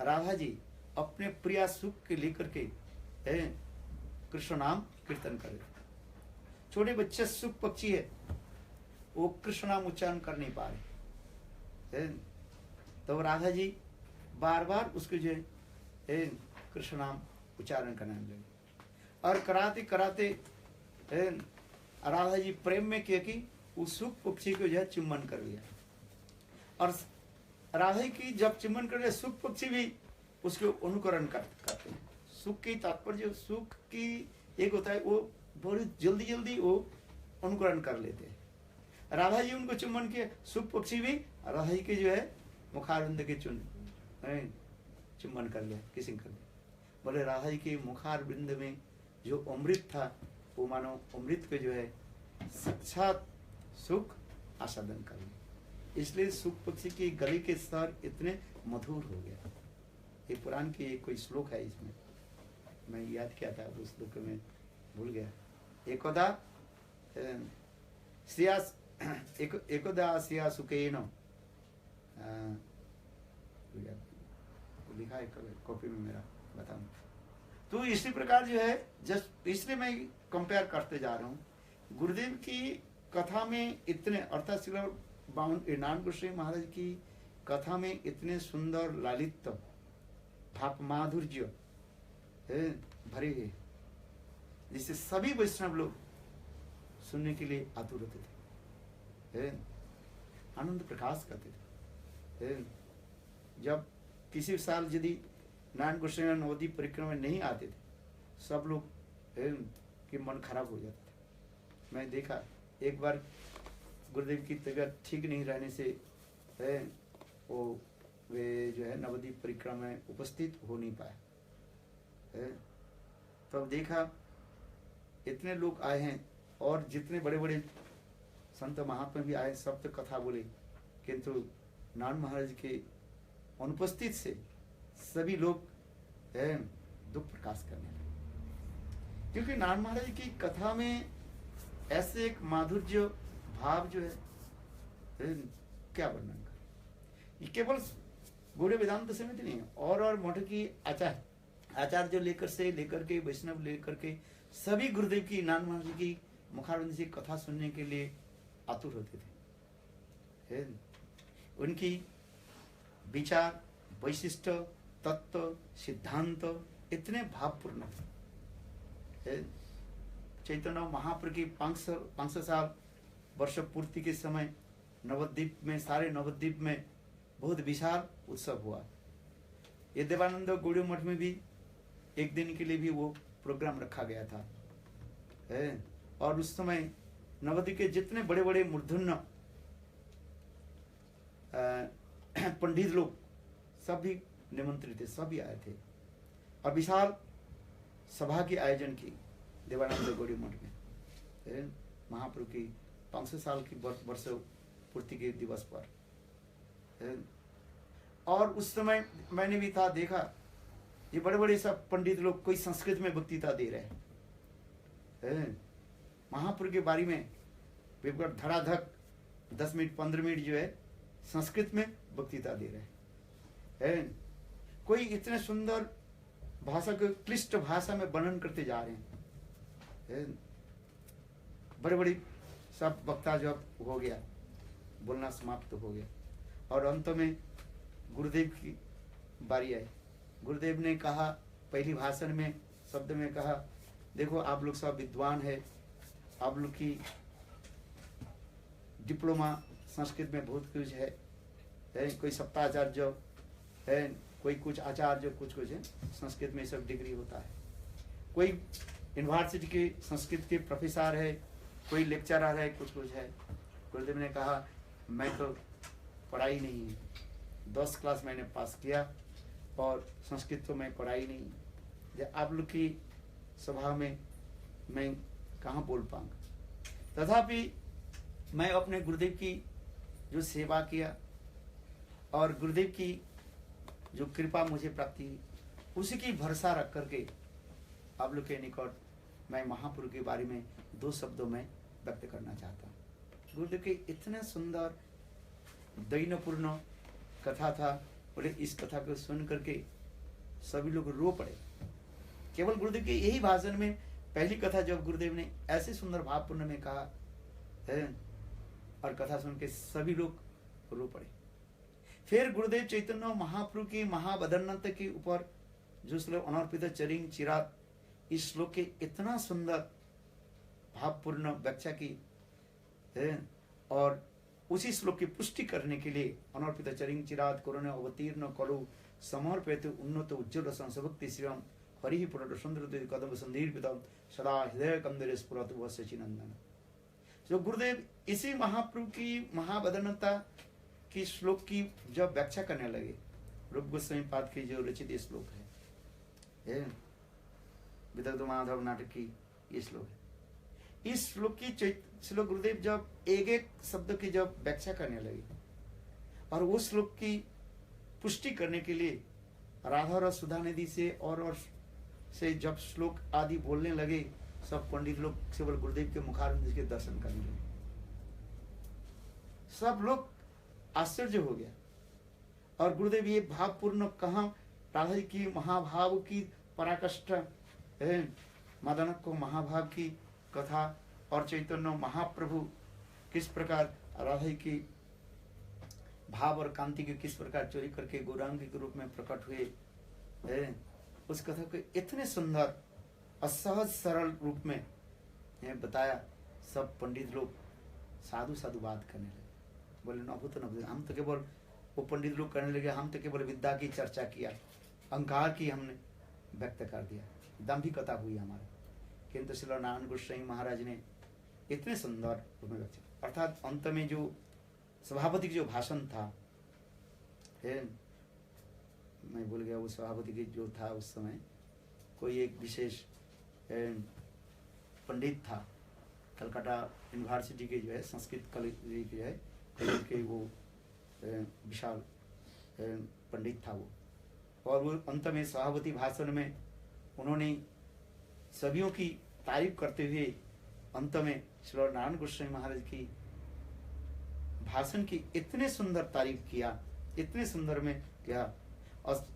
राधा जी अपने प्रिया सुख के लेकर के कृष्ण नाम कीर्तन कर रहे। छोटे बच्चे सुख पक्षी है, वो कृष्ण नाम उच्चारण कर नहीं पा रहे, तो राधा जी बार बार उसके जो है कृष्ण नाम उच्चारण करने लगे। और कराते कराते राधा जी प्रेम में किया कि उस सुख पक्षी को जो है चुम्बन कर लिया। और राधा की जब चुम्बन कर लिया, सुख पक्षी भी उसके अनुकरण करते हैं। सुख की तात्पर्य, सुख की एक होता है वो बड़ी जल्दी जल्दी वो अनुकरण कर लेते हैं। राधा जी उनको चुम्बन किया, सुख पक्षी भी राधा जी के जो है मुखारविंद के चुम्बन कर लिया, किसिंग कर लिया। बोले राधा जी के मुखारविंद में जो अमृत था वो मानो अमृत के जो है साक्षात सुख आस्वादन कर लिया। इसलिए सुख पक्षी की गले के स्वर इतने मधुर हो गया। ये पुराण की कोई श्लोक है, इसमें मैं याद किया था, उस श्लोक में भूल गया। एकदा सिया सुकेन लिखा है कॉपी में मेरा, बताऊं तो इसी प्रकार जो है, जस्ट इसलिए मैं कंपेयर करते जा रहा हूँ। गुरुदेव की कथा में इतने, अर्थात नारायण गोस्वामी महाराज की कथा में इतने सुंदर लालित्य भाव माधुर्य भरे हैं, जिससे सभी वैष्णव लोग सुनने के लिए आतुर होते थे, आनंद प्रकाश करते थे। जब किसी साल यदि नारायण गोस्वामी नवद्वीप परिक्रमा में नहीं आते थे, सब लोग के मन खराब हो जाता था। मैं देखा एक बार गुरुदेव की तबीयत ठीक नहीं रहने से वो वे जो है नवद्वीप परिक्रमा में उपस्थित हो नहीं पाए। तब देखा इतने लोग आए हैं और जितने बड़े बड़े संत महात्मा भी आए, सब तो कथा बोले, किंतु नारायण महाराज के अनुपस्थित से सभी लोग दुख प्रकाश करने लगे। क्योंकि नारायण महाराज की कथा में ऐसे एक माधुर्य भाव जो है क्या वर्णन कर। ये केवल गौड़ीय वेदांत समिति नहीं है, और मठ की आचार्य लेकर के वैष्णव लेकर के सभी गुरुदेव की, नारायण महाराज की मुखारविंद से कथा सुनने के लिए आतुर होते थे। उनकी विचार, वैशिष्ट, तत्व, सिद्धांत इतने भावपूर्ण थे। चैतन्य महाप्रभु की 500 साल वर्ष पूर्ति के समय नवद्वीप में, सारे नवद्वीप में बहुत विशाल उत्सव हुआ। ये देवानंद गौड़ीय मठ में भी एक दिन के लिए भी वो प्रोग्राम रखा गया था। और उस समय नवद्वीप के जितने बड़े बड़े मूर्धन्य पंडित लोग सभी निमंत्रित थे, सभी आए थे और विशाल सभा के आयोजन की देवानंद गौड़ीय मठ में महाप्रभु की 500 साल की वर्ष पूर्ति के दिवस पर। और उस समय मैंने भी था, देखा ये बड़े बड़े सब पंडित लोग कोई संस्कृत में वक्तृता दे रहे हैं। महाप्रभु के बारे में धड़ाधक 10 मिनट 15 मिनट जो है संस्कृत में वक्तृता दे रहे हैं। कोई इतने सुंदर भाषा को क्लिष्ट भाषा में वर्णन करते जा रहे हैं। बड़े बड़े सब वक्ता जो हो गया, बोलना समाप्त हो गया और अंत में गुरुदेव की बारी आई। गुरुदेव ने कहा, पहली भाषण में शब्द में कहा, देखो आप लोग सब विद्वान है, आप लोग की डिप्लोमा संस्कृत में बहुत कुछ है, कोई सप्ताचार्य है, कोई कुछ आचार्य, कुछ है, संस्कृत में सब डिग्री होता है। कोई यूनिवर्सिटी के संस्कृत के प्रोफेसर है, कोई लेक्चरर है, कुछ है। गुरुदेव ने कहा मैं तो पढ़ाई नहीं है, 10 क्लास मैंने पास किया और संस्कृत तो मैं पढ़ाई नहीं। जब आप लोग की सभा में मैं कहाँ बोल पाऊंगा। तथापि मैं अपने गुरुदेव की जो सेवा किया और गुरुदेव की जो कृपा मुझे प्राप्ति हुई, उसी की भरोसा रख करके आप लोग के निकट मैं महाप्रभु के बारे में 2 शब्दों में व्यक्त करना चाहता हूँ। गुरुदेव के इतने सुंदर दैन्यपूर्ण कथा था, बोले इस कथा को सुन करके सभी लोग रो पड़े। केवल गुरुदेव के यही भाषण में पहली कथा जब गुरुदेव ने ऐसे सुंदर भावपूर्ण में कहा है, और कथा सुन के सभी लोग रो पड़े। फिर गुरुदेव चैतन्य महाप्रभु की महाबदन्नत के ऊपर जो श्लोक अनर्पित चरिंग चिरात, इस श्लोक के इतना सुंदर भावपूर्ण व्याख्या की है, और उसी श्लोक की पुष्टि करने के लिए अनर्पित चरिंग चिरात करुण अवतीर्ण कलु समर्पित उन्नत उज्ज्वल संसभक्ति शिवम हरि पुरट सुंदर कदम संदीर्पितम सदा हृदय कंदरे स्फुरत वह सचिनंदन। जो गुरुदेव इसी महाप्रभु की महाबदनता की श्लोक की जब व्याख्या करने लगे, रूप गोस्वामी पाद की जो रचित श्लोक है विदग्ध माधव नाटक की ये श्लोक है। इस श्लोक की श्लोक गुरुदेव जब एक एक शब्द की जब व्याख्या करने लगे और उस श्लोक की पुष्टि करने के लिए राधा और सुधा नदी से और से जब श्लोक आदि बोलने लगे, सब पंडित लोग केवल गुरुदेव के मुखारविंद के दर्शन करने लगे। सब लोग आश्चर्य हो गया। और गुरुदेव ये भावपूर्ण कहा राधा जी की महाभाव की पराकाष्ठा है, मदनक को महाभाव की कथा, और चैतन्य महाप्रभु किस प्रकार राधा जी की भाव और कांति की किस प्रकार चोरी करके गौरांग के रूप में प्रकट हुए है, उस कथा को इतने सुंदर असहज सरल रूप में बताया। सब पंडित लोग साधु साधु बात करने लगे, बोले नभूत नभूत, हम तो केवल वो पंडित लोग करने लगे, हम तो केवल विद्या की चर्चा किया, अहंकार की हमने व्यक्त कर दिया, दाम्भिकता हुई हमारा। किंतु श्री नारायण गोस्वामी महाराज ने इतने सुंदर रूप में व्यक्त, अर्थात अंत में जो सभापति की जो भाषण था है, मैं भूल गया वो सभापति की जो था उस समय, कोई एक विशेष पंडित था, कलकत्ता यूनिवर्सिटी के जो है संस्कृत कॉलेज के जो है कॉलेज के वो विशाल पंडित था वो, और वो अंत में सभापति भाषण में उन्होंने सभियों की तारीफ करते हुए अंत में श्री नारायण गोस्वामी महाराज की भाषण की इतने सुंदर तारीफ किया, इतने सुंदर में किया, और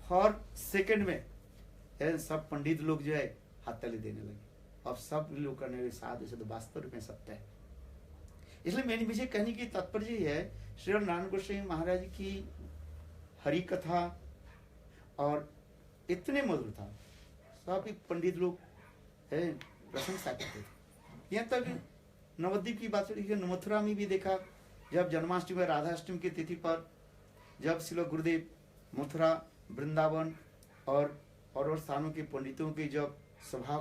हर सेकंड में सब पंडित लोग जो है हाथ ताली देने लगे, और सब लोग करने लगे साधु साधु, वास्तव में सत्य है। इसलिए मेरी मुझे कहने की तात्पर्य है, श्री नारायण गोस्वामी महाराज की हरि कथा और इतने मधुर था, सभी पंडित लोग प्रशंसा करते थे। यहाँ तक नवद्वीप की बात हुई, मथुरा में भी देखा, जब जन्माष्टमी राधाष्टमी की तिथि पर जब श्री गुरुदेव मथुरा वृंदावन और स्थानों के पंडितों की जब सभा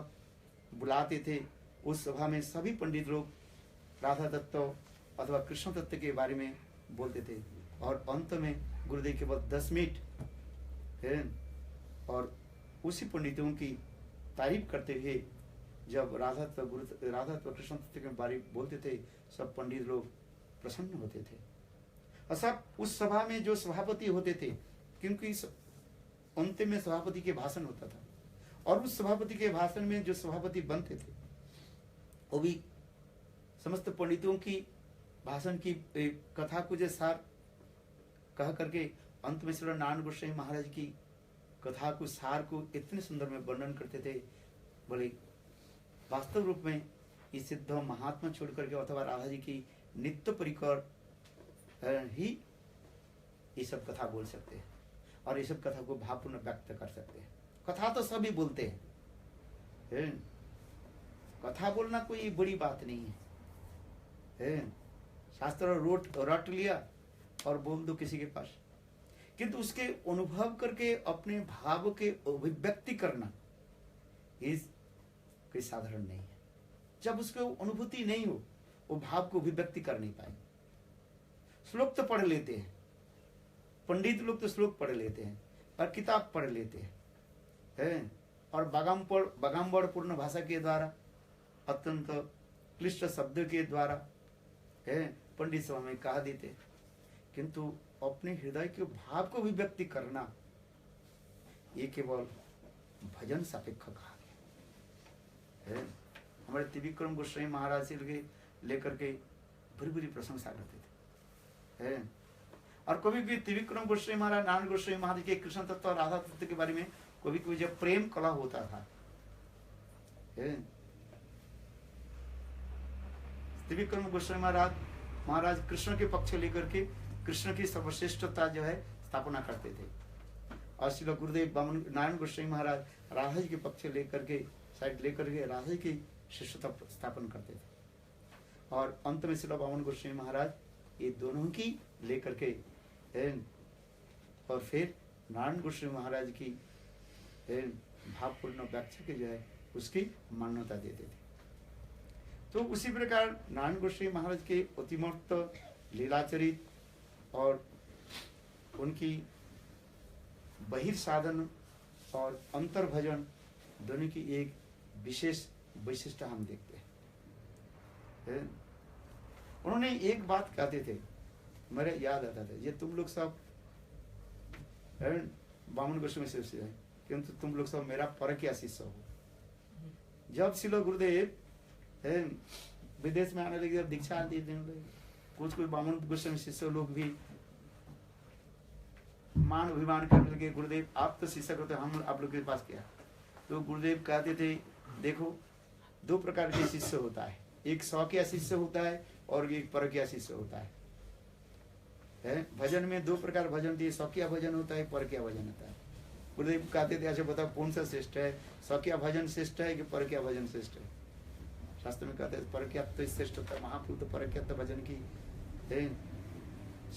बुलाते थे, उस सभा में सभी पंडित लोग राधा तत्व अथवा कृष्ण तत्व के बारे में बोलते थे, और अंत में गुरुदेव केवल 10 मिनट है और उसी पंडितों की तारीफ करते हुए जब राधा तत्व कृष्ण तत्व के बारे में बोलते थे, सब पंडित लोग प्रसन्न होते थे। और सब उस सभा में जो सभापति होते थे, क्योंकि अंतिम में सभापति के भाषण होता था, और उस सभापति के भाषण में जो सभापति बनते थे वो भी समस्त पंडितों की भाषण की कथा को जो सार कह करके अंत में श्री नारायण गोस्वामी महाराज की कथा को सार को इतने सुंदर में वर्णन करते थे, बोले वास्तव रूप में इस सिद्ध महात्मा छोड़ करके अथवा राधा जी की नित्य परिकर ही ये सब कथा बोल सकते हैं, और ये सब कथा को भावपूर्ण व्यक्त कर सकते हैं। कथा तो सभी बोलते हैं, कथा बोलना कोई बड़ी बात नहीं है, शास्त्र रट लिया और बोल दो किसी के पास, किंतु उसके अनुभव करके अपने भाव के अभिव्यक्ति करना इस कोई साधारण नहीं है। जब उसको अनुभूति नहीं हो, वो भाव को अभिव्यक्ति कर नहीं पाए। श्लोक तो पढ़ लेते हैं, पंडित लोग तो श्लोक पढ़ लेते हैं और किताब पढ़ लेते हैं, और बागाम्बर पूर्ण भाषा के द्वारा, अत्यंत क्लिष्ट शब्द के द्वारा पंडित सभा में कहा देते, किंतु अपने हृदय के भाव को अभिव्यक्ति करना ये केवल भजन सापेक्ष कहा गया है। हमारे त्रिविक्रम गोस्वामी महाराज से लेकर के भरी भरी प्रशंसा करते थे, और कभी भी त्रिविक्रम गोस्वामी महाराज, नारायण गोस्वामी महाराज के कृष्ण तत्व और राधा तत्व के बारे में कभी कभी जब प्रेम कला होता था, त्रिविक्रम गोस्वामी महाराज कृष्ण के पक्ष लेकर के कृष्ण की सर्वश्रेष्ठता जो है स्थापना करते थे, और श्री गुरुदेव बामन नारायण गोस्वामी महाराज राधा जी के पक्ष लेकर के साइड लेकर के राधा जी की शिष्यता स्थापन करते थे, और अंत में श्री बामन गोस्वामी महाराज ये दोनों की लेकर के और फिर नारायण गोस्वामी महाराज की भावपूर्ण व्याख्या के जो है उसकी मान्यता देते थे। तो उसी प्रकार नारायण गोस्वामी महाराज के अतिमूर्त लीलाचरित और उनकी बहिर्साधन और अंतर भजन दोनों की एक विशेष वैशिष्ट हम देखते हैं। उन्होंने एक बात कहते थे, मेरे याद आता था, ये तुम लोग सब बामन गोस्वामी शिष्य है, किंतु तुम लोग सब मेरा परकिया शिष्य हो। जब श्रील गुरुदेव विदेश में आने लगे, दीक्षा दी देने लगे, कुछ बामन गोस्वामी शिष्य लोग भी मान अभिमान करने लगे, गुरुदेव आप तो शिष्य होते, हम आप लोग के पास क्या। तो गुरुदेव कहते थे, देखो दो प्रकार के शिष्य होता है, एक शौकिया शिष्य होता है और एक परकिया शिष्य होता है। भजन में दो प्रकार भजन दिए, शौकिया भजन होता है, परकिया भजन होता है। गुरुदेव कहते थे, ऐसे बताओ कौन सा श्रेष्ठ है, शौकिया भजन श्रेष्ठ है कि परकिया भजन श्रेष्ठ है। शास्त्र में कहते हैं परकियात्व श्रेष्ठता, महापुरुष तो परकियात्व भजन की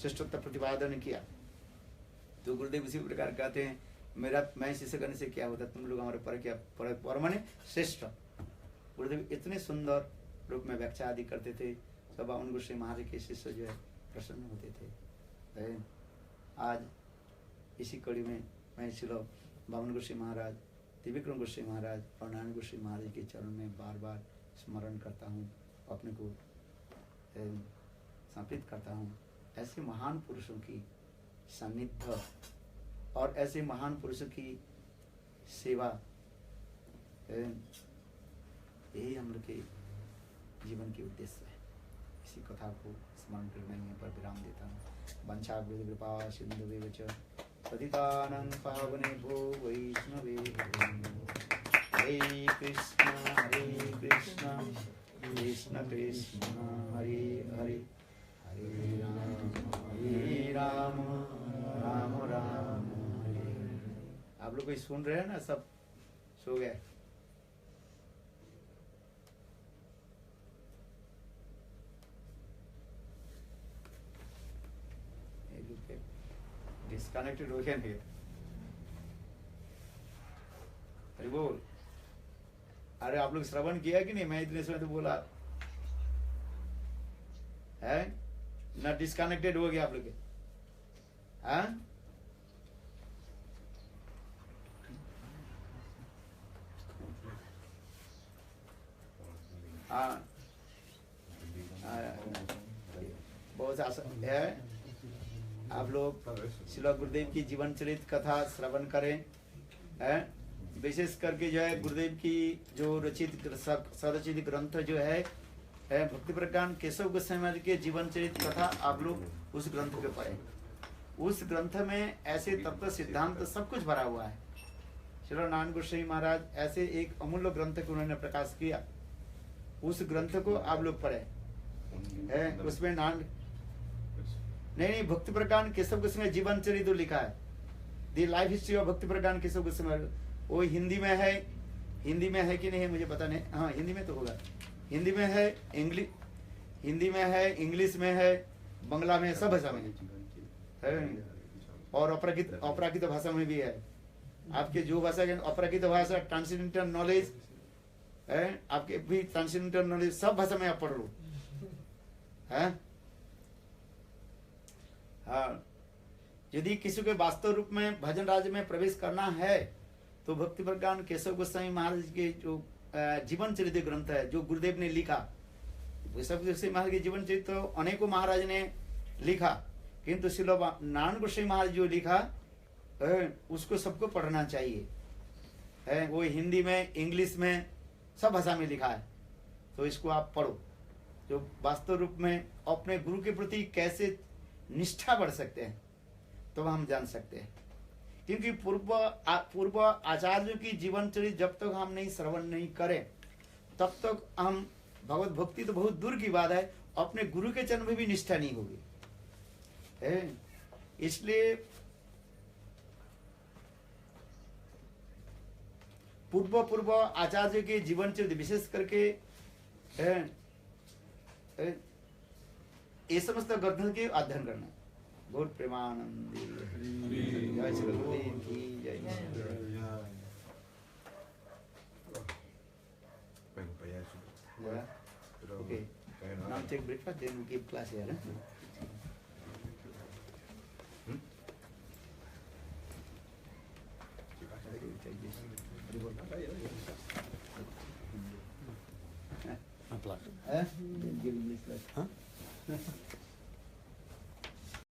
श्रेष्ठता प्रतिपादन किया। तो गुरुदेव उसी प्रकार कहते हैं, मैं शिष्य करने से क्या होता, तुम लोग हमारे परकिया पर माने श्रेष्ठ। गुरुदेव इतने सुंदर रूप में व्याख्या आदि करते थे, सब बामन गोस्वामी महाराज के शिष्य जो है प्रसन्न होते थे। आज इसी कड़ी में मैं श्री बामन गोस्वामी महाराज, त्रिविक्रम गोस्वामी महाराज और नारायण गोस्वामी महाराज के चरण में बार बार स्मरण करता हूँ, अपने को समर्पित करता हूँ। ऐसे महान पुरुषों की सान्निध्य और ऐसे महान पुरुषों की सेवा, यही हम लोग के जीवन के उद्देश्य है। इसी कथा को स्मरण कर मैं यहाँ पर विराम देता हूँ। वंशा कृपा सिंधुवे च पतितानां पावनेभ्यो वैष्णवेभ्यो। हरे कृष्ण कृष्ण कृष्ण हरे हरे, हरे राम राम राम हरे हरे। आप लोग कोई सुन रहे हैं ना, सब सो गए। डिस्कनेक्टेड हो गया नहीं। अरे बोल, अरे आप लोग श्रवण किया कि नहीं? मैं इतने समय तो बोला है ना, डिस्कनेक्टेड हो गया आप लोग के। हाँ, बहुत आशा है आप लोग श्री गुरुदेव की जीवन चरित कथा श्रवण करें। विशेष करके जो है गुरुदेव की जो रचित सरचित ग्रंथ जो है भक्ति प्रज्ञान केशव गोस्वामी के जीवन चरित कथा, आप लोग उस ग्रंथ को पढ़ें। उस ग्रंथ में ऐसे तत्व सिद्धांत सब कुछ भरा हुआ है। श्री नारायण गोस्वामी महाराज ऐसे एक अमूल्य ग्रंथ को उन्होंने प्रकाश किया, उस ग्रंथ को आप लोग पढ़े। उसमें नहीं, भक्ति प्रज्ञान केशव गोस्वामी जीवन चरित लिखा है, दी लाइफ हिस्ट्री ऑफ भक्ति प्रज्ञान केशव गोस्वामी। वो हिंदी में है, हिंदी में है कि नहीं मुझे पता नहीं, हाँ हिंदी में तो होगा, हिंदी में है, हिंदी में है, इंग्लिश में है, बंगला में, सब भाषा में है, और अपराकृत भाषा में भी है। आपके जो भाषा के अपराकृत भाषा, ट्रांसेंडेंटल नॉलेज है, आपके भी ट्रांसेंडेंटल नॉलेज, सब भाषा में आप पढ़ लो। हाँ, यदि किसी को वास्तव रूप में भजन राज्य में प्रवेश करना है तो भक्ति प्रज्ञान केशव गोस्वामी महाराज के जो जीवन चरित ग्रंथ है, जो गुरुदेव ने लिखा, केशव गोस्वामी महाराज के जीवन चरित तो अनेकों महाराज ने लिखा, किंतु श्री नारायण गोस्वामी महाराज जो लिखा उसको सबको पढ़ना चाहिए। वो हिंदी में, इंग्लिश में, सब भाषा में लिखा है, तो इसको आप पढ़ो। जो वास्तव रूप में अपने गुरु के प्रति कैसे निष्ठा बढ़ सकते हैं, तो हम जान सकते हैं। क्योंकि पूर्व आचार्यों की जीवन चरित्र जब तक हम नहीं श्रवण नहीं करें तब तक हम भगवत भक्ति तो बहुत दूर की बात है, अपने गुरु के चरण में भी निष्ठा नहीं होगी है। इसलिए पूर्व आचार्य के जीवन चरित्र विशेष करके ये समस्त ग्रंथ के अध्ययन करना। बहुत प्रेमानंदी जय श्री गुरुदेव की जय। Okay, now take breakfast, then we give class here. Give English class.